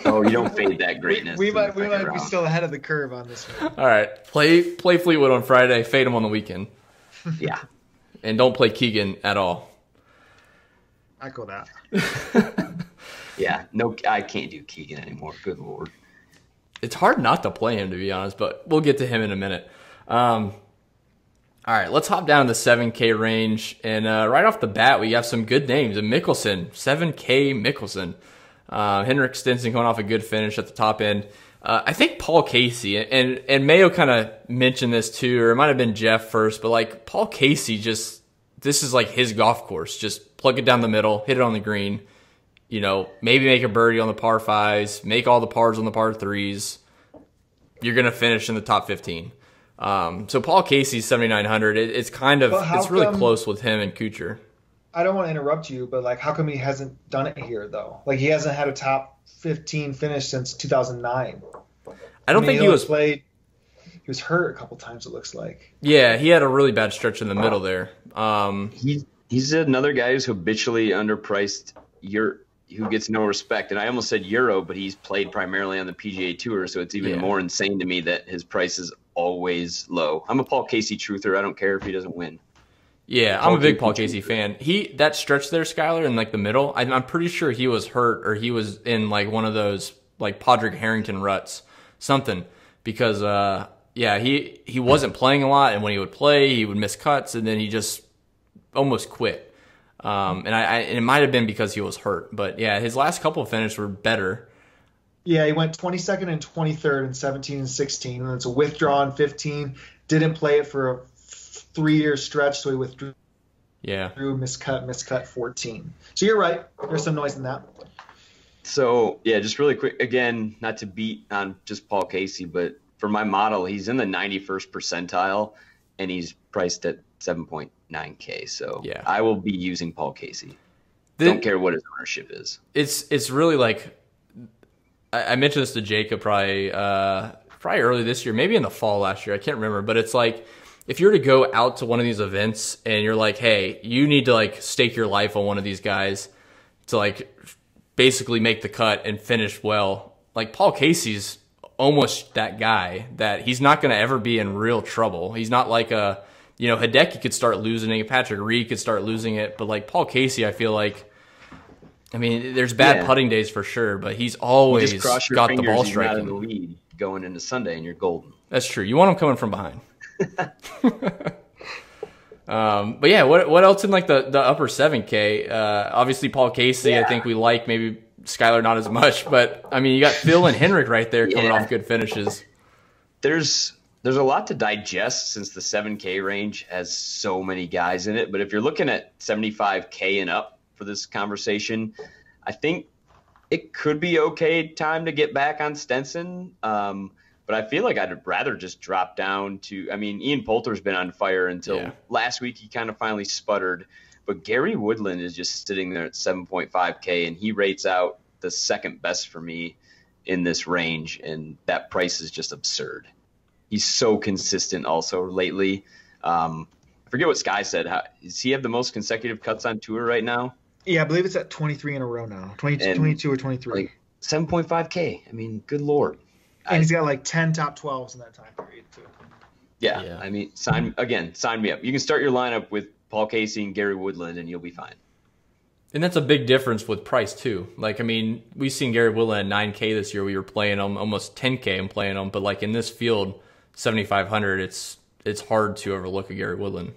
Oh, you don't fade that greatness. We might be still ahead of the curve on this one. All right, play Fleetwood on Friday, fade him on the weekend. Yeah. And don't play Keegan at all. I echo that. Yeah, no, I can't do Keegan anymore. Good Lord. It's hard not to play him, to be honest, but we'll get to him in a minute. All right, let's hop down to the 7K range. And right off the bat, we have some good names. And Mickelson, 7K Mickelson. Henrik Stenson going off a good finish at the top end. I think Paul Casey, and Mayo kind of mentioned this too, or it might have been Jeff first, but like Paul Casey this is like his golf course. Just plug it down the middle, hit it on the green. Maybe make a birdie on the par 5s, make all the pars on the par 3s. You're going to finish in the top 15. So Paul Casey's 7,900. It's kind of it's really close with him and Kuchar. I don't want to interrupt you, but like, how come he hasn't done it here though? Like, he hasn't had a top 15 finish since 2009. I don't think he was played. He was hurt a couple times. It looks like. Yeah, he had a really bad stretch in the middle there. He's another guy who's habitually underpriced. Who gets no respect. And I almost said Euro, but he's played primarily on the PGA Tour, so it's even more insane to me that his price is always low. I'm a Paul Casey truther. I don't care if he doesn't win. Yeah, I'm a big Paul Casey fan. That stretch there, Skylar, in like the middle, I'm pretty sure he was hurt or he was in like one of those like Padraig Harrington ruts, something. Because he wasn't playing a lot, and when he would play, he would miss cuts, and then he just almost quit. And it might have been because he was hurt, but yeah, his last couple of finishes were better. Yeah, he went 22nd and 23rd in 17 and 16, and it's a withdraw in 15. Didn't play it for a 3-year stretch, so he withdrew. Yeah. Miscut 14. So you're right. There's some noise in that. So yeah, just really quick again, not to beat on just Paul Casey, but for my model, he's in the 91st percentile, and he's priced at 7.9K. So yeah, I will be using Paul Casey. Don't care what his ownership is. It's really like I mentioned this to Jacob probably early this year, maybe in the fall last year. I can't remember, but it's like if you're to go out to one of these events and you're like, hey, you need to like stake your life on one of these guys to like basically make the cut and finish well. Like Paul Casey's almost that guy that he's not going to ever be in real trouble. He's not like Hideki could start losing it. Patrick Reed could start losing it. But like Paul Casey, I feel like, I mean, there's bad putting days for sure, but he's always got the ball striking. Not in the lead going into Sunday, and you're golden. That's true. You want him coming from behind. But yeah, what else in like the upper 7K? Obviously Paul Casey, I think we like. Maybe Skylar not as much, but I mean, you got Phil and Henrik right there coming off good finishes. There's a lot to digest since the 7K range has so many guys in it. But if you're looking at 75K and up for this conversation, I think it could be okay time to get back on Stenson. But I feel like I'd rather just drop down to, I mean, Ian Poulter's been on fire until last week. He kind of finally sputtered. But Gary Woodland is just sitting there at 7.5K, and he rates out the second best for me in this range. And that price is just absurd. He's so consistent also lately. I forget what Sky said. Does he have the most consecutive cuts on tour right now? Yeah, I believe it's at 23 in a row now. 22 or 23. Like 7.5K. I mean, good Lord. And he's got like 10 top 12s in that time period too. Yeah. I mean, sign me up. You can start your lineup with Paul Casey and Gary Woodland, and you'll be fine. And that's a big difference with price too. Like, I mean, we've seen Gary Woodland at 9K this year. We were playing him almost 10K and playing him, but like in this field, 7,500, it's hard to overlook a Gary Woodland.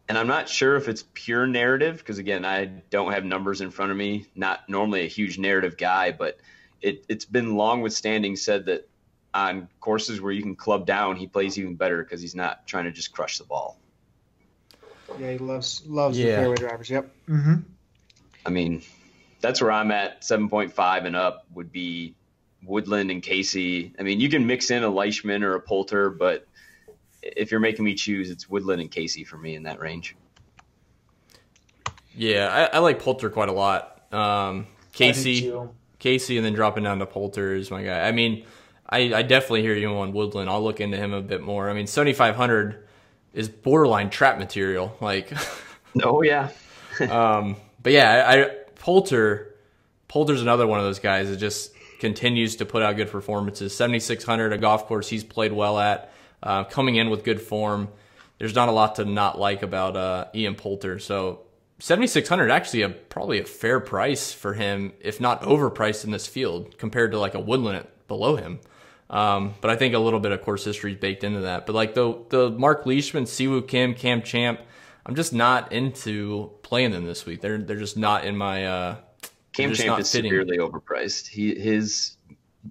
And I'm not sure if it's pure narrative because, again, I don't have numbers in front of me. Not normally a huge narrative guy, but it's been long withstanding said that on courses where you can club down, he plays even better because he's not trying to just crush the ball. Yeah, he loves the fairway drivers. Yep. Mm-hmm. I mean, that's where I'm at. 7.5 and up would be Woodland and Casey. I mean, you can mix in a Leishman or a Poulter, but if you're making me choose, it's Woodland and Casey for me in that range. Yeah, I like Poulter quite a lot. Casey, and then dropping down to Poulter is my guy. I mean, I definitely hear you on Woodland. I'll look into him a bit more. I mean, 7,500 is borderline trap material. Like, oh yeah. But yeah, Poulter's another one of those guys that just continues to put out good performances. 7,600, a golf course he's played well at, coming in with good form. There's not a lot to not like about Ian Poulter. So 7,600 actually probably a fair price for him, if not overpriced in this field compared to like a Woodland below him. But I think a little bit of course history is baked into that. But like the Mark Leishman, Siwoo Kim, Cam Champ, I'm just not into playing them this week. They're just not in my Cam Champ is severely overpriced. His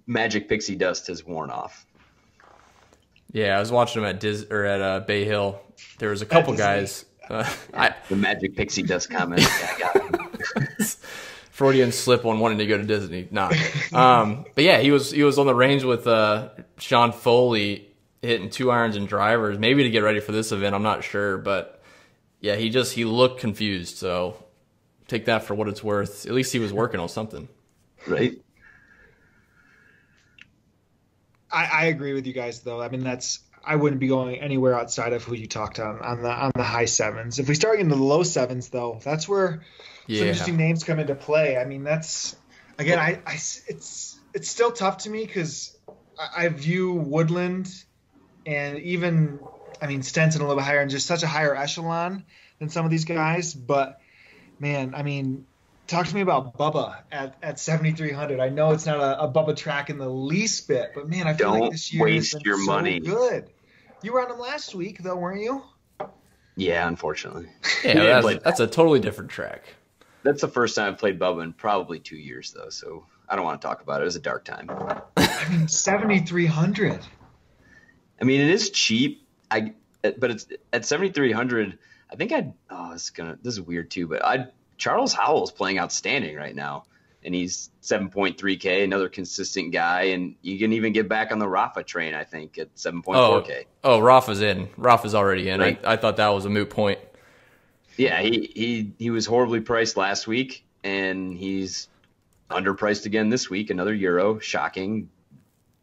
magic pixie dust has worn off. Yeah, I was watching him at Bay Hill. There was a couple guys. The magic pixie dust comment. I got him. Freudian slip on wanting to go to Disney. Nah. But yeah, he was on the range with Sean Foley hitting 2 irons and drivers, maybe to get ready for this event. I'm not sure, but yeah, he looked confused. So take that for what it's worth. At least he was working on something. Right. I agree with you guys, though. I mean, I wouldn't be going anywhere outside of who you talked on the high sevens. If we start getting to the low sevens, though, that's where some interesting names come into play. I mean, that's again, it's still tough to me because I view Woodland and even, I mean, Stenson a little bit higher and just such a higher echelon than some of these guys. But man, I mean, talk to me about Bubba at 7,300. I know it's not a Bubba track in the least bit, but man, I feel like this year waste has been your so money. Good. You were on him last week, though, weren't you? Yeah, unfortunately. Yeah, that's a totally different track. That's the first time I've played Bubba in probably 2 years, though, so I don't want to talk about it. It was a dark time. I mean, 7,300. I mean, it is cheap. But it's at 7,300. I think this is weird too, but Charles Howell's playing outstanding right now, and he's 7.3K, another consistent guy, and you can even get back on the Rafa train, I think, at 7.4K. Oh, Rafa's in. Rafa's already in. Right. I thought that was a moot point. Yeah, he was horribly priced last week, and he's underpriced again this week. Another Euro, shocking.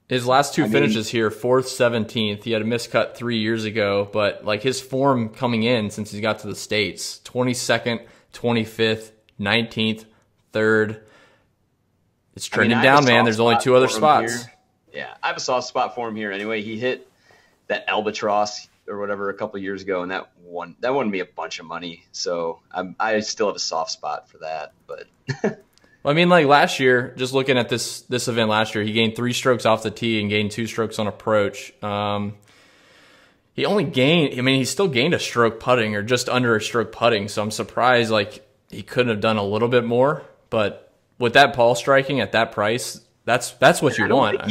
His last two finishes here, 4th, 17th. He had a miscut 3 years ago, but like his form coming in since he got to the States, 22nd, 25th, 19th, 3rd. It's trending down, man. There's only 2 other spots. Yeah, I have a soft spot for him here anyway. He hit that Albatross or whatever a couple of years ago, and that won me a bunch of money. So I still have a soft spot for that. But I mean, like last year, just looking at this event last year, he gained 3 strokes off the tee and gained 2 strokes on approach. He still gained a stroke putting or just under a stroke putting. So I'm surprised like he couldn't have done a little bit more. But with that ball striking at that price, that's what you want. I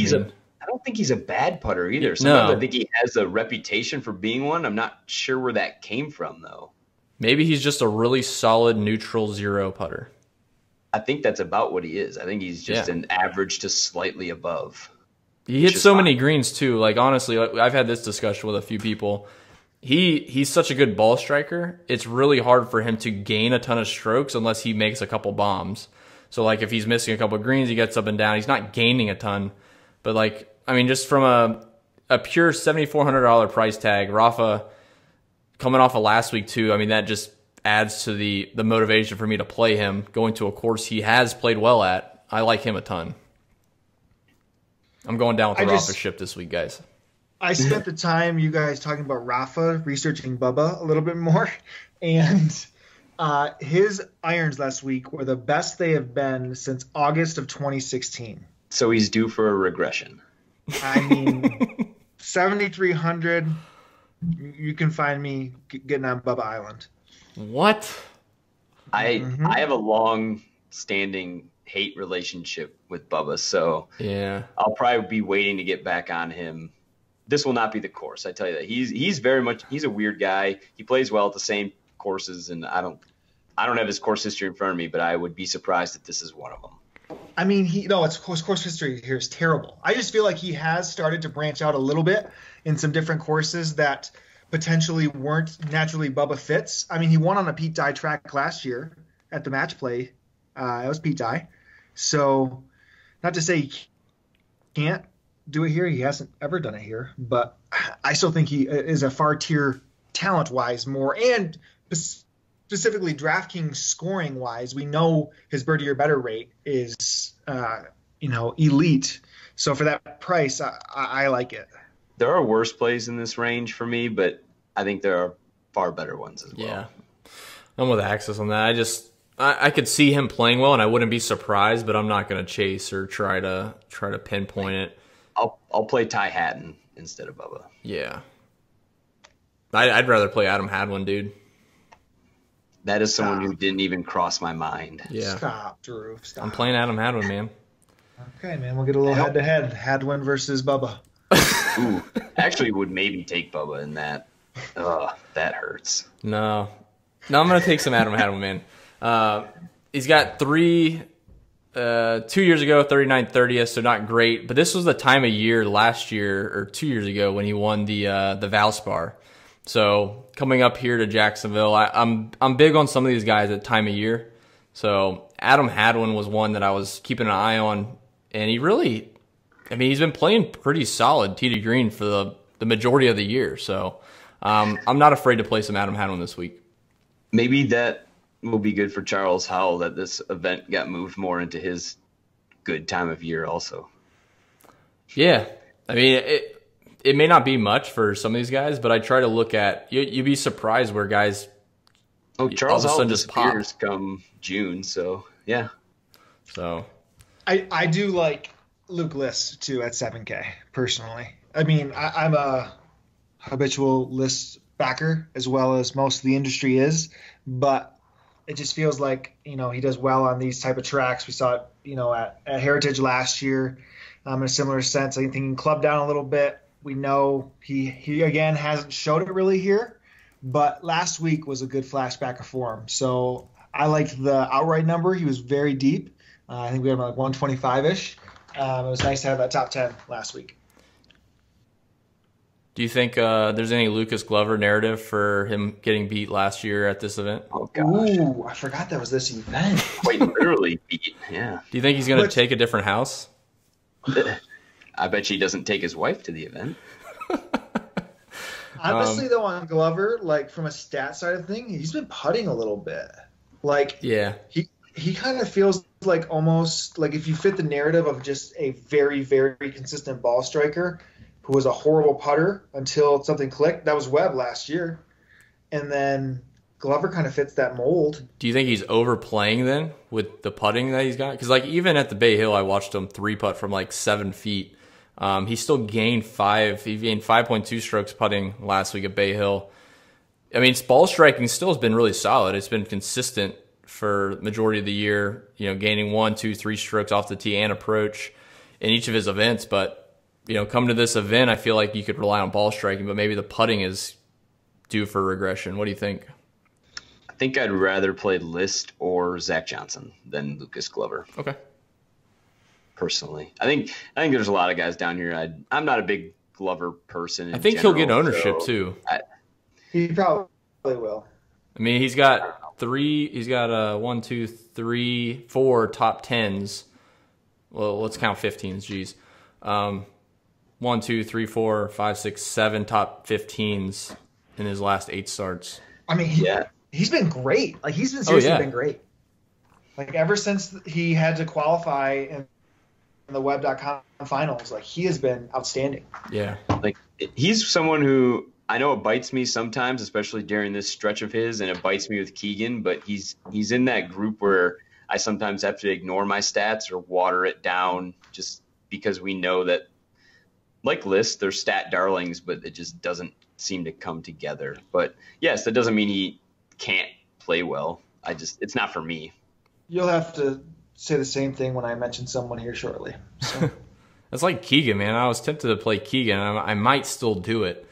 don't think he's a bad putter either. Sometimes I think he has a reputation for being one. I'm not sure where that came from though. Maybe he's just a really solid neutral 0 putter. I think that's about what he is. I think he's just an average to slightly above. He hits so many greens too. Like honestly, I've had this discussion with a few people. He's such a good ball striker. It's really hard for him to gain a ton of strokes unless he makes a couple bombs. So like if he's missing a couple of greens, he gets up and down. He's not gaining a ton. But like, I mean, just from a pure $7,400 price tag, Rafa coming off of last week too. I mean, that just adds to the motivation for me to play him going to a course he has played well at. I like him a ton. I'm going down with the Rafa ship this week, guys. I spent the time you guys talking about Rafa, researching Bubba a little bit more, and his irons last week were the best they have been since August of 2016. So he's due for a regression. I mean, 7,300, you can find me getting on Bubba Island. What? I have a long-standing hate relationship with Bubba, so yeah, I'll probably be waiting to get back on him. This will not be the course, I tell you that. He's a weird guy. He plays well at the same courses, and I don't have his course history in front of me, but I would be surprised if this is one of them. I mean, his course history here is terrible. I just feel like he has started to branch out a little bit in some different courses that potentially weren't naturally Bubba fits. I mean, he won on a Pete Dye track last year at the match play. It was Pete Dye. So not to say he can't do it here. He hasn't ever done it here. But I still think he is a far tier talent-wise more. And specifically DraftKings scoring-wise, we know his birdie or better rate is, elite. So for that price, I like it. There are worse plays in this range for me, but I think there are far better ones as well. Yeah, I'm with Axis on that. I could see him playing well, and I wouldn't be surprised, but I'm not going to chase or try to pinpoint it. I'll play Ty Hatton instead of Bubba. Yeah, I'd rather play Adam Hadwin, dude. That is someone who didn't even cross my mind. Yeah, stop, Drew. Stop. I'm playing Adam Hadwin, man. Okay, man, we'll get a little head-to-head. Hadwin versus Bubba. Ooh, actually would maybe take Bubba in that. That hurts. No, I'm going to take some Adam Hadwin, man. He's got 3 2 years ago, 39th, 30th, so not great. But this was the time of year last year or 2 years ago when he won the Valspar. So coming up here to Jacksonville, I'm big on some of these guys at time of year. So Adam Hadwin was one that I was keeping an eye on, and he's been playing pretty solid tee to green for the majority of the year. So I'm not afraid to play some Adam Hadwin this week. Maybe that will be good for Charles Howell, that this event got moved more into his good time of year also. Yeah. I mean, it may not be much for some of these guys, but I try to look at, you'd be surprised where guys Charles all of a Howell sudden just pop. disappears come June, so yeah. So I do like Luke List too at 7K personally. I mean, I'm a habitual List backer as well as most of the industry is, but it just feels like, he does well on these type of tracks. We saw it, at Heritage last year in a similar sense. I think he can club down a little bit. We know he again hasn't showed it really here, but last week was a good flashback of form. So I liked the outright number. He was very deep. I think we had him like 125-ish. It was nice to have that top 10 last week. do you think there's any Lucas Glover narrative for him getting beat last year at this event? Oh, gosh. Ooh, I forgot that was this event. Quite literally beat, yeah. Do you think he's going to take a different house? I bet he doesn't take his wife to the event. Honestly, though, on Glover, like from a stat side of thing, he's been putting a little bit. Like, Yeah. he kind of feels like almost like if you fit the narrative of just a very, very consistent ball striker who was a horrible putter until something clicked. That was Webb last year. And then Glover kind of fits that mold. Do you think he's overplaying then with the putting that he's got? Because like even at the Bay Hill, I watched him 3-putt from like 7 feet. He still gained 5.2 strokes putting last week at Bay Hill. I mean, his ball striking still has been really solid. It's been consistent for the majority of the year, gaining 1, 2, 3 strokes off the tee and approach in each of his events. But, coming to this event, I feel like you could rely on ball striking, but maybe the putting is due for regression. What do you think? I think I'd rather play List or Zach Johnson than Lucas Glover. Okay. Personally, I think there's a lot of guys down here. I'm not a big Glover person. I think he'll get ownership too. He probably will. I mean, he's got 1, 2, 3, 4 top 10s. Well, let's count 15s. Geez. 1, 2, 3, 4, 5, 6, 7 top 15s in his last 8 starts. I mean, he's been great. Like he's been seriously been great. Like ever since he had to qualify in the Web.com finals, like he has been outstanding. Yeah. Like he's someone who I know it bites me sometimes, especially during this stretch of his, and it bites me with Keegan, but he's in that group where I sometimes have to ignore my stats or water it down just because we know that, like List, they're stat darlings, but it just doesn't seem to come together. But yes, that doesn't mean he can't play well. It's not for me. You'll have to say the same thing when I mention someone here shortly. So. That's like Keegan, man. I was tempted to play Keegan. I might still do it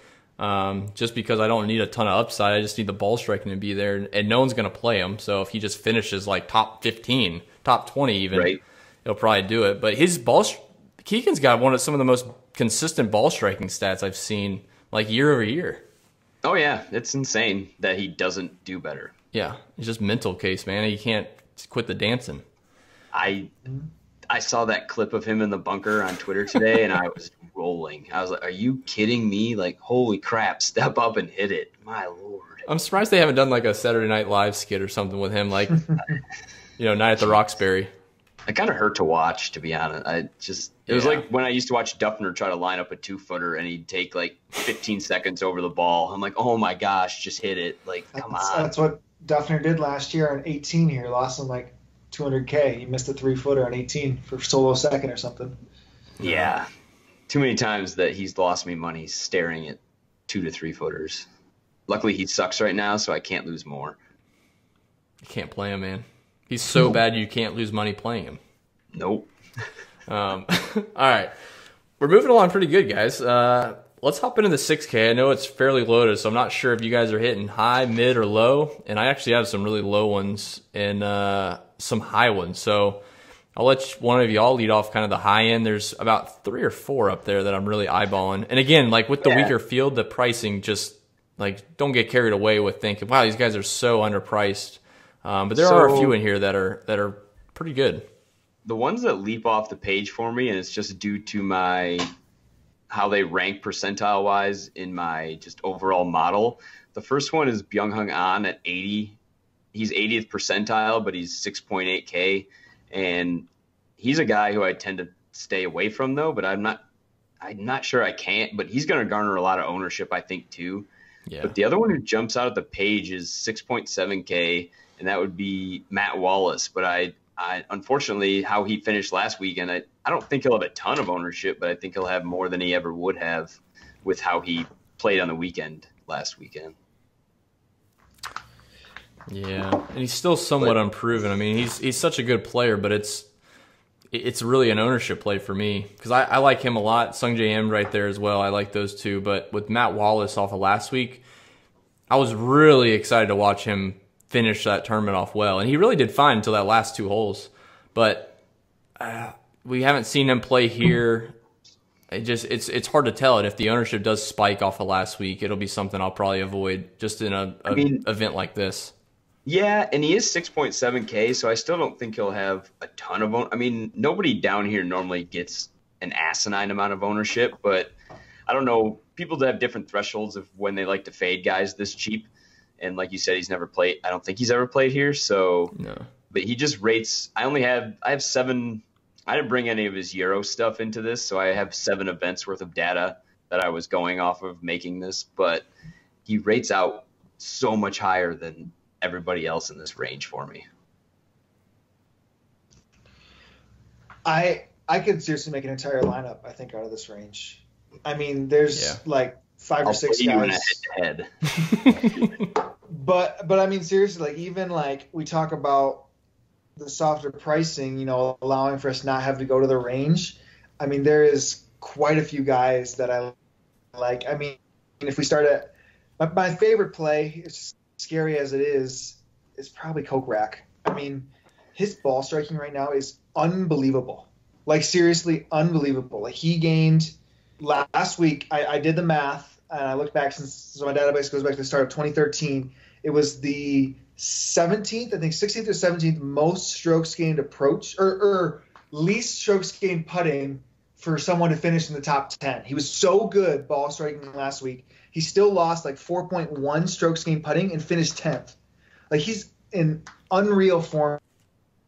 just because I don't need a ton of upside. I just need the ball striking to be there, and no one's going to play him. So if he just finishes like top 15, top 20 even, right, he'll probably do it. But Keegan's got some of the most consistent ball striking stats I've seen like year over year. Oh, yeah. It's insane that he doesn't do better. Yeah. It's just mental case, man. He can't quit the dancing. I saw that clip of him in the bunker on Twitter today, and I was rolling. I was like, are you kidding me? Like, holy crap, step up and hit it. My Lord. I'm surprised they haven't done like a Saturday Night Live skit or something with him, like, Night at the Roxbury. It kind of hurt to watch, to be honest. It was like when I used to watch Duffner try to line up a 2-footer, and he'd take like 15 seconds over the ball. I'm like, oh my gosh, just hit it. Like, come on. That's what Duffner did last year on 18 here. Lost him like $200K. He missed a 3-footer on 18 for solo second or something. Yeah. Too many times that he's lost me money staring at 2 to 3 footers. Luckily he sucks right now, so I can't lose more. You can't play him, man. He's so bad you can't lose money playing him. Nope. All right. We're moving along pretty good, guys. Let's hop into the 6K. I know it's fairly loaded, so I'm not sure if you guys are hitting high, mid, or low. And I actually have some really low ones and some high ones. So I'll let one of y'all lead off kind of the high end. There's about 3 or 4 up there that I'm really eyeballing. And again, like with the weaker field, the pricing just like don't get carried away with thinking, wow, these guys are so underpriced. But there are a few in here that are pretty good. The ones that leap off the page for me, and it's just due to how they rank percentile wise in my just overall model. The first one is Byung-Hyun Ahn at 80. He's 80th percentile, but he's 6.8K. And he's a guy who I tend to stay away from though, but I'm not sure I can't, but he's going to garner a lot of ownership, I think too. Yeah. But the other one who jumps out of the page is 6.7K, and that would be Matt Wallace. But I unfortunately, how he finished last weekend, I don't think he'll have a ton of ownership, but I think he'll have more than he ever would have with how he played on the weekend last weekend. Yeah, and he's still somewhat unproven. I mean, he's such a good player, but it's really an ownership play for me because I like him a lot. Sungjae Im right there as well. I like those two. But with Matt Wallace off of last week, I was really excited to watch him finish that tournament off well. And he really did fine until that last 2 holes. But we haven't seen him play here. It's hard to tell. And if the ownership does spike off of last week, it'll be something I'll probably avoid just in an event like this. Yeah, and he is 6.7K, so I still don't think he'll have a ton of I mean, nobody down here normally gets an asinine amount of ownership, but I don't know. People have different thresholds of when they like to fade guys this cheap. And like you said, he's never played. I don't think he's ever played here. So, no. But he just rates. I have 7. I didn't bring any of his Euro stuff into this, so I have 7 events worth of data that I was going off of making this. But he rates out so much higher than everybody else in this range for me. I could seriously make an entire lineup, I think, out of this range. I mean, there's like 5 or 6 guys. Head. But I mean, seriously, like even like we talk about the softer pricing, allowing for us not have to go to the range. I mean, there is quite a few guys that I like. I mean, if we start at my favorite play, it's scary as it is probably Kokrak. I mean, his ball striking right now is unbelievable. Like seriously unbelievable. Like he gained last week. I did the math and I looked back so my database goes back to the start of 2013. It was the 17th, I think 16th or 17th most strokes gained approach or least strokes gained putting for someone to finish in the top 10. He was so good ball striking last week. He still lost like 4.1 strokes gained putting and finished 10th. Like he's in unreal form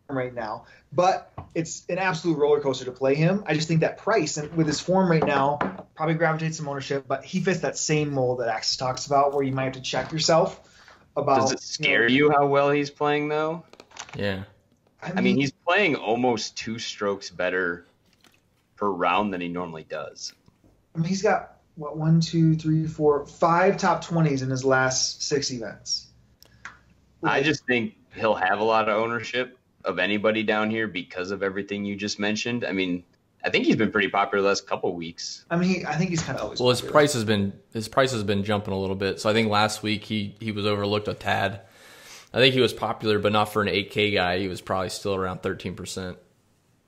right now, but it's an absolute roller coaster to play him. I just think that price and with his form right now probably gravitates some ownership, but he fits that same mold that Axis talks about where you might have to check yourself about. Does it scare you how well he's playing though? Yeah. I mean, he's playing almost 2 strokes better per round than he normally does. I mean, he's got 5 top 20s in his last 6 events. I just think he'll have a lot of ownership of anybody down here because of everything you just mentioned. I mean, I think he's been pretty popular the last couple of weeks. I mean, I think he's kind of always. Well, his price has been jumping a little bit. So I think last week he was overlooked a tad. I think he was popular, but not for an 8K guy. He was probably still around 13%.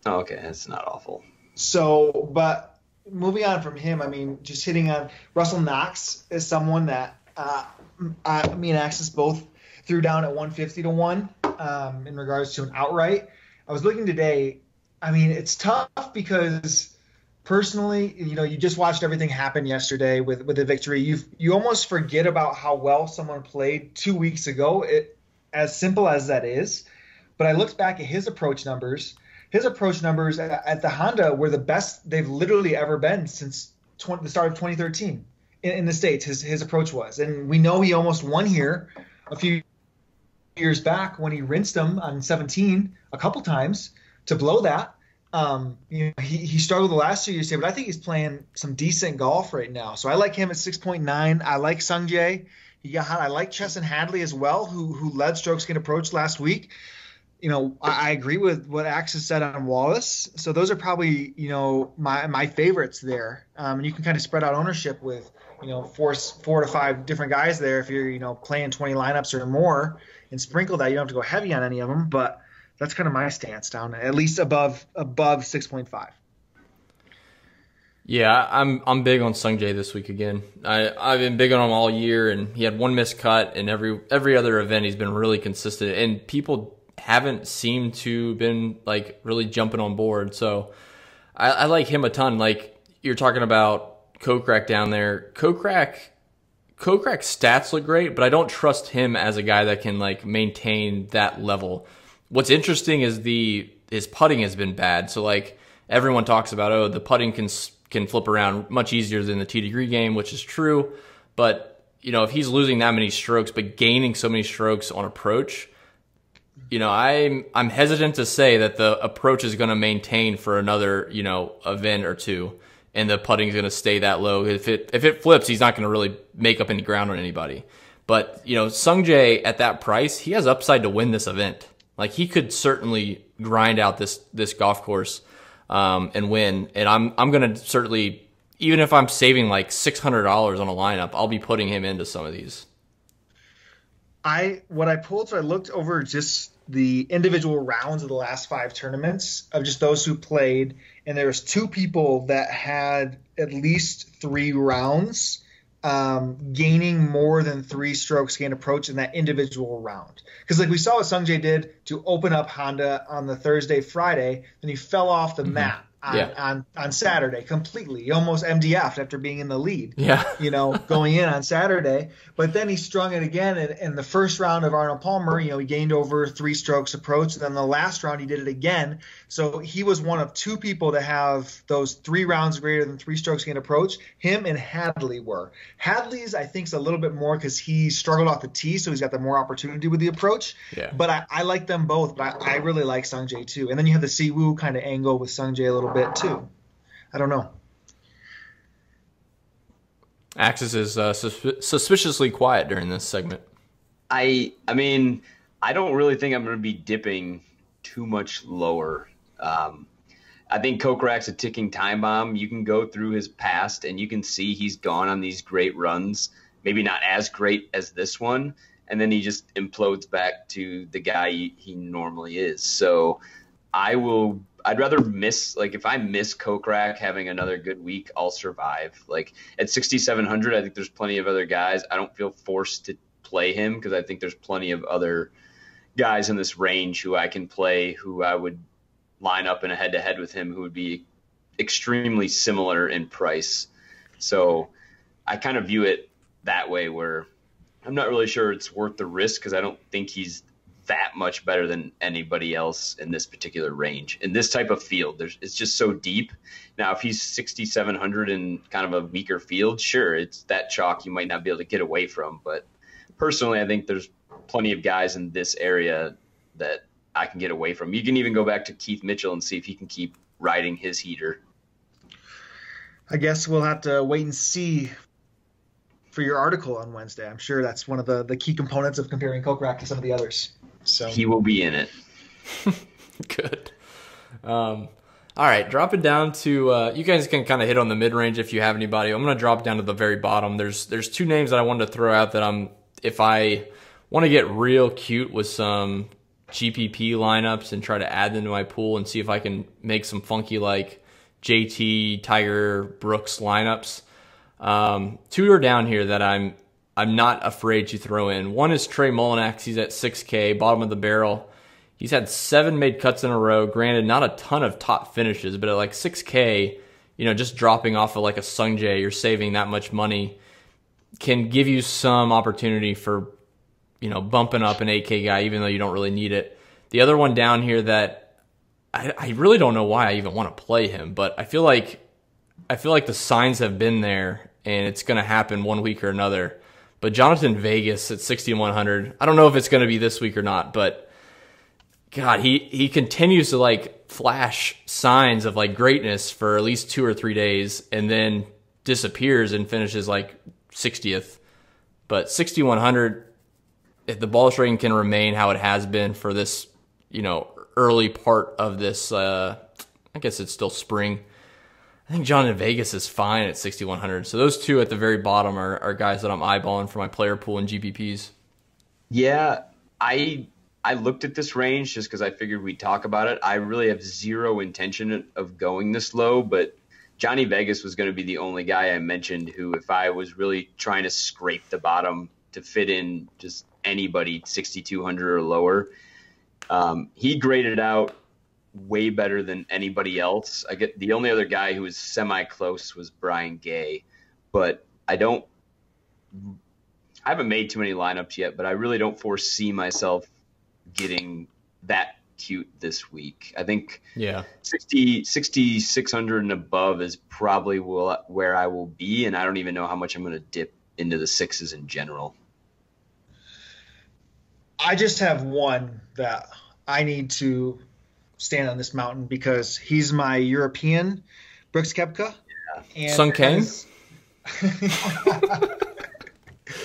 Oh, okay, that's not awful. So, but moving on from him, I mean, just hitting on Russell Knox is someone that me and Axis both threw down at 150 to 1 in regards to an outright. I was looking today. I mean, it's tough because personally, you just watched everything happen yesterday with the victory. You almost forget about how well someone played 2 weeks ago. As simple as that is, but I looked back at his approach numbers. His approach numbers at the Honda were the best they've literally ever been since the start of 2013 in the States. His approach was, and we know he almost won here a few years back when he rinsed him on 17 a couple times to blow that. He struggled the last 2 years here, but I think he's playing some decent golf right now. So I like him at 6.9. I like Sungjae. I like Chesson Hadley as well, who led strokes gained approach last week. I agree with what Axis said on Wallace. So those are probably, my favorites there. And you can kind of spread out ownership with, 4 to 5 different guys there if you're, playing 20 lineups or more and sprinkle that. You don't have to go heavy on any of them. But that's kind of my stance down at least above 6.5. Yeah, I'm big on Sungjae this week again. I've been big on him all year, and he had one missed cut, and every other event he's been really consistent, and people haven't seemed to been like really jumping on board. So I like him a ton. Like you're talking about Kokrak down there. Kokrak's stats look great, but I don't trust him as a guy that can like maintain that level. What's interesting is his putting has been bad. So like everyone talks about, the putting can flip around much easier than the T degree game, which is true. But, if he's losing that many strokes, but gaining so many strokes on approach, I'm hesitant to say that the approach is going to maintain for another, event or two, and the putting is going to stay that low. If it flips, he's not going to really make up any ground on anybody. But, Sungjae at that price, he has upside to win this event. Like he could certainly grind out this golf course and win. And I'm going to certainly, even if I'm saving like $600 on a lineup, I'll be putting him into some of these. What I pulled, so I looked over just the individual rounds of the last 5 tournaments of just those who played, and there was 2 people that had at least 3 rounds gaining more than 3 strokes gain approach in that individual round. Because like we saw what Sungjae did to open up Honda on the Thursday, Friday, then he fell off the map on Saturday completely. He almost MDF'd after being in the lead, going in on Saturday. But then he strung it again in the first round of Arnold Palmer. He gained over 3 strokes approach. And then the last round he did it again. So he was one of 2 people to have those 3 rounds greater than 3 strokes gain approach. Him and Hadley were. Hadley's, I think, is a little bit more because he struggled off the tee, so he's got the more opportunity with the approach. Yeah. But I like them both. But I really like Sungjae too. And then you have the Siwoo kind of angle with Sungjae a little bit too. I don't know. Axis is suspiciously quiet during this segment. I mean, I don't really think I'm going to be dipping too much lower. I think Kokrak's a ticking time bomb. You can go through his past and you can see he's gone on these great runs, maybe not as great as this one, and then he just implodes back to the guy he normally is. So I'd rather miss, like if I miss Kokrak having another good week, I'll survive. Like at 6,700, I think there's plenty of other guys. I don't feel forced to play him because I think there's plenty of other guys in this range who I can play, who I would line up in a head-to-head with him, who would be extremely similar in price. So I kind of view it that way, where I'm not really sure it's worth the risk because I don't think he's that much better than anybody else in this particular range. In this type of field, it's just so deep. Now, if he's 6,700 in kind of a weaker field, sure, it's that chalk you might not be able to get away from. But personally, I think there's plenty of guys in this area that I can get away from. You can even go back to Keith Mitchell and see if he can keep riding his heater. I guess we'll have to wait and see for your article on Wednesday. I'm sure that's one of the key components of comparing Kokrak to some of the others. So he will be in it. Good. All right, drop it down to you guys can kind of hit on the mid-range if you have anybody. I'm going to drop down to the very bottom. There's 2 names that I wanted to throw out that if I want to get real cute with some GPP lineups and try to add them to my pool and see if I can make some funky like JT, Tiger, Brooks lineups. 2 are down here that I'm not afraid to throw in. One is Trey Mullinax. He's at 6K, bottom of the barrel. He's had 7 made cuts in a row. Granted, not a ton of top finishes, but at like 6K, just dropping off of like a Sungjae, you're saving that much money, can give you some opportunity for, bumping up an 8K guy, even though you don't really need it. The other one down here that I really don't know why I even want to play him, but I feel like the signs have been there and it's going to happen one week or another. But Jonathan Vegas at 6,100, I don't know if it's going to be this week or not, but God, he continues to like flash signs of like greatness for at least 2 or 3 days and then disappears and finishes like 60th. But 6,100, if the ball striking can remain how it has been for this, early part of this, I guess it's still spring. I think Jonathan Vegas is fine at 6,100. So those 2 at the very bottom are guys that I'm eyeballing for my player pool and GPPs. Yeah, I I looked at this range just because I figured we'd talk about it. I really have zero intention of going this low, but Johnny Vegas was going to be the only guy I mentioned who, if I was really trying to scrape the bottom to fit in just anybody 6,200 or lower, he graded out way better than anybody else. The only other guy who was semi-close was Brian Gay, but I haven't made too many lineups yet, but I really don't foresee myself getting that cute this week. I think 6,600 and above is probably where I will be, and I don't even know how much I'm going to dip into the sixes in general. I just have one that I need to stand on this mountain because he's my European Brooks Koepka. Yeah. Sun Kang?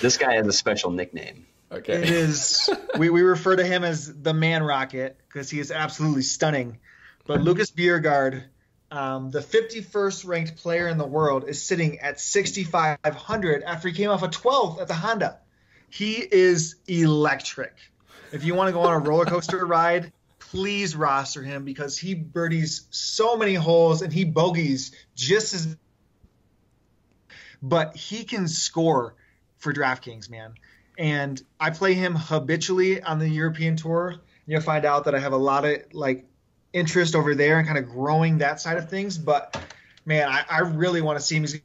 This guy has a special nickname. Okay. It is. We refer to him as the Man Rocket because he is absolutely stunning. But Lucas Bjerregaard, the 51st ranked player in the world, is sitting at 6,500 after he came off a 12th at the Honda. He is electric. If you want to go on a roller coaster ride, please roster him because he birdies so many holes and he bogeys just as. But he can score for DraftKings, man. And I play him habitually on the European Tour. You'll find out that I have a lot of interest over there and kind of growing that side of things. But man, I really want to see him. He's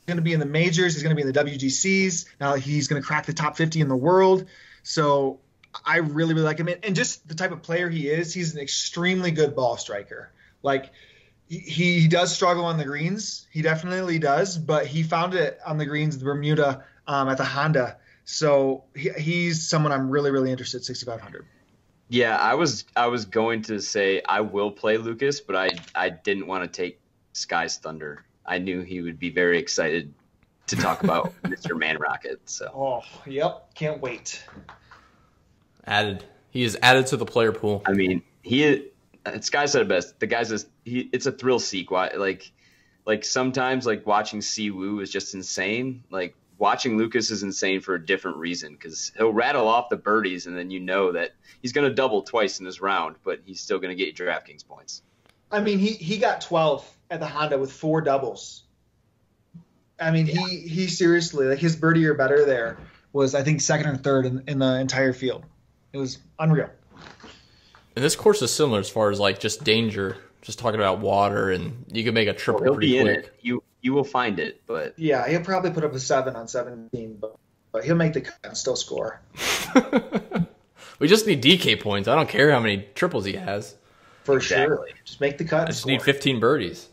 going to be in the majors. He's going to be in the WGCs. Now he's going to crack the top 50 in the world. So I really, really like him. And just the type of player he is, he's an extremely good ball striker. He does struggle on the greens. He definitely does. But he found it on the greens, the Bermuda, at the Honda. So he's someone I'm really, really interested in 6,500. Yeah, I was going to say I will play Lucas, but I didn't want to take Sky's Thunder. I knew he would be very excited to talk about Mr. Man Rocket. So. Oh, yep, can't wait. He is added to the player pool. I mean, Sky said it best. The guy's it's a thrill seek. Like sometimes watching Siwoo is just insane. Watching Lucas is insane for a different reason because he'll rattle off the birdies and then you know that he's going to double twice in this round, but he's still going to get you DraftKings points. I mean, he got 12 at the Honda with 4 doubles. I mean, yeah. he seriously, his birdie or better there was, I think, second or third in the entire field. It was unreal. And this course is similar as far as just danger, just talking about water, and you can make a triple pretty quick. You will find it, but yeah, he'll probably put up a 7 on 17, but he'll make the cut and still score. We just need DK points. I don't care how many triples he has. For sure, just make the cut. I just need 15 birdies.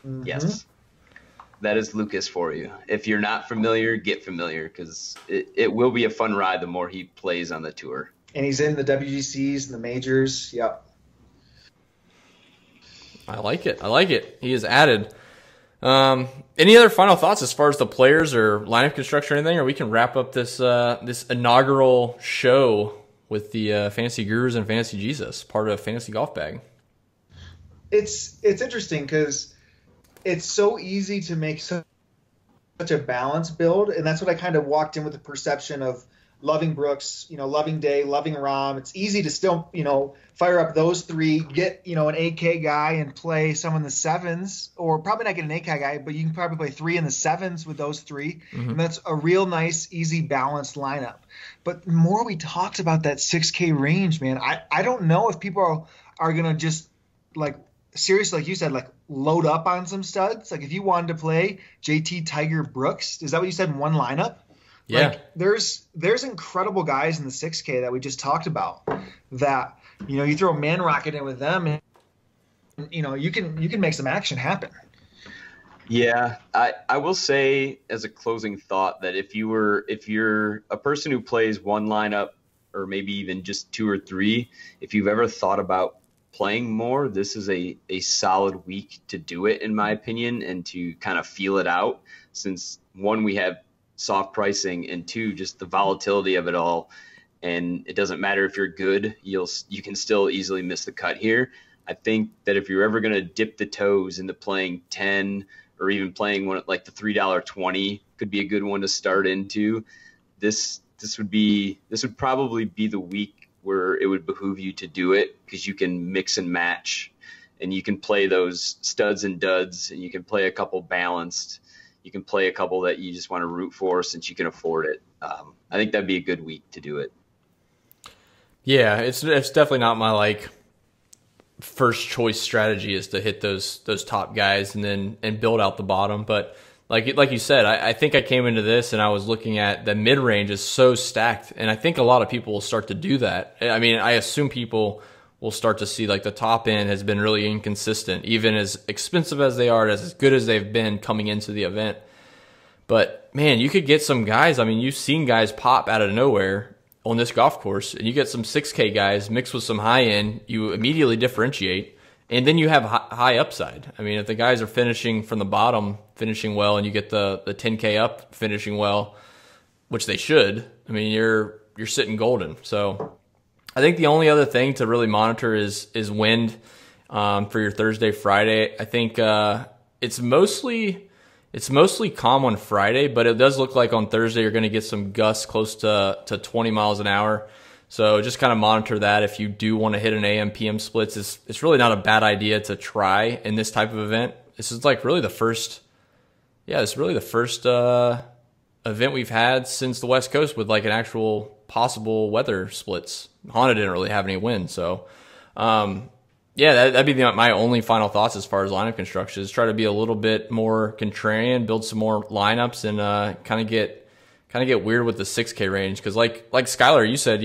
Mm-hmm. Yes, that is Lucas for you. If you're not familiar, get familiar because it will be a fun ride the more he plays on the tour. And he's in the WGCs and the majors. Yep. I like it. He is added. Any other final thoughts as far as the players or lineup construction or anything, or we can wrap up this inaugural show with the Fantasy Gurus and Fantasy Jesus, part of Fantasy Golf Bag. It's interesting because it's so easy to make such a balanced build, and that's what I kind of walked in with the perception of loving Brooks, loving Day, loving Rahm. It's easy to still, fire up those 3, get, an 8K guy and play some in the 7s, or probably not get an 8K guy, but you can probably play 3 in the 7s with those 3. Mm-hmm. And that's a real nice, easy, balanced lineup. But the more we talked about that 6K range, man, I don't know if people are going to just, seriously, like you said, load up on some studs. If you wanted to play JT, Tiger, Brooks, is that what you said in one lineup? Yeah. There's incredible guys in the 6K that we just talked about that, you throw a Man Rocket in with them and, you can make some action happen. Yeah. I will say as a closing thought that if you're a person who plays one lineup or maybe even just 2 or 3, if you've ever thought about playing more, this is a solid week to do it, in my opinion, and to kind of feel it out since, 1, we have soft pricing, and 2, just the volatility of it all. And it doesn't matter if you're good, you can still easily miss the cut here. I think that if you're ever going to dip the toes into playing 10 or even playing one like the $3.20 could be a good one to start into. This would probably be the week where it would behoove you to do it, because you can mix and match and you can play those studs and duds, and you can play a couple balanced. You can play a couple that you just want to root for since you can afford it. I think that'd be a good week to do it. Yeah, it's definitely not my first choice strategy is to hit those top guys and build out the bottom. But like you said, I think I came into this and I was looking at the mid range is so stacked, and I think a lot of people will start to do that. I mean, I assume people will start to see the top end has been really inconsistent, even as expensive as they are, as good as they've been coming into the event. But man, you could get some guys. I mean, you've seen guys pop out of nowhere on this golf course, and you get some 6K guys mixed with some high end, you immediately differentiate, and then you have high upside. I mean, if the guys are finishing from the bottom, finishing well, and you get the 10K up finishing well, which they should, I mean, you're sitting golden. So I think the only other thing to really monitor is wind for your Thursday, Friday. I think it's mostly calm on Friday, but it does look like on Thursday you're going to get some gusts close to 20 miles an hour. So just kind of monitor that. If you do want to hit an AM PM splits, it's really not a bad idea to try in this type of event. This is really the first event we've had since the West Coast with an actual possible weather splits. Honda didn't really have any wind, so that'd be my only final thoughts as far as lineup construction is try to be a little bit more contrarian, build some more lineups, and kind of get weird with the 6K range, because like Skylar, you said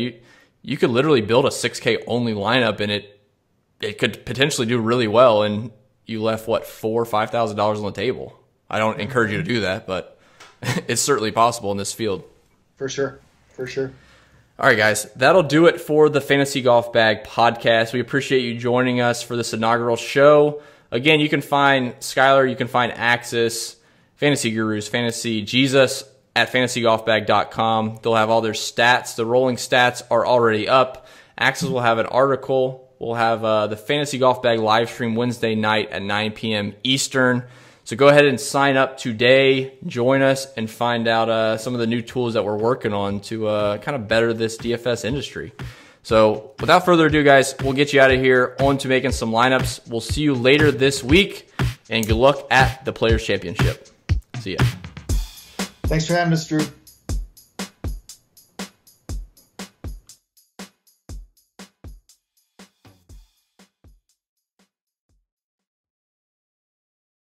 you could literally build a 6K only lineup and it could potentially do really well, and you left $4,000 or $5,000 on the table. I don't encourage you to do that, but it's certainly possible in this field. For sure. All right, guys, that'll do it for the Fantasy Golf Bag podcast. We appreciate you joining us for this inaugural show. Again, you can find Skylar, you can find Axis, Fantasy Gurus, Fantasy Jesus at fantasygolfbag.com. They'll have all their stats. The rolling stats are already up. Axis will have an article. We'll have the Fantasy Golf Bag live stream Wednesday night at 9 p.m. Eastern. So go ahead and sign up today, join us, and find out some of the new tools that we're working on to kind of better this DFS industry. So without further ado, guys, we'll get you out of here on to making some lineups. We'll see you later this week, and good luck at the Players' Championship. See ya. Thanks for having us, Drew.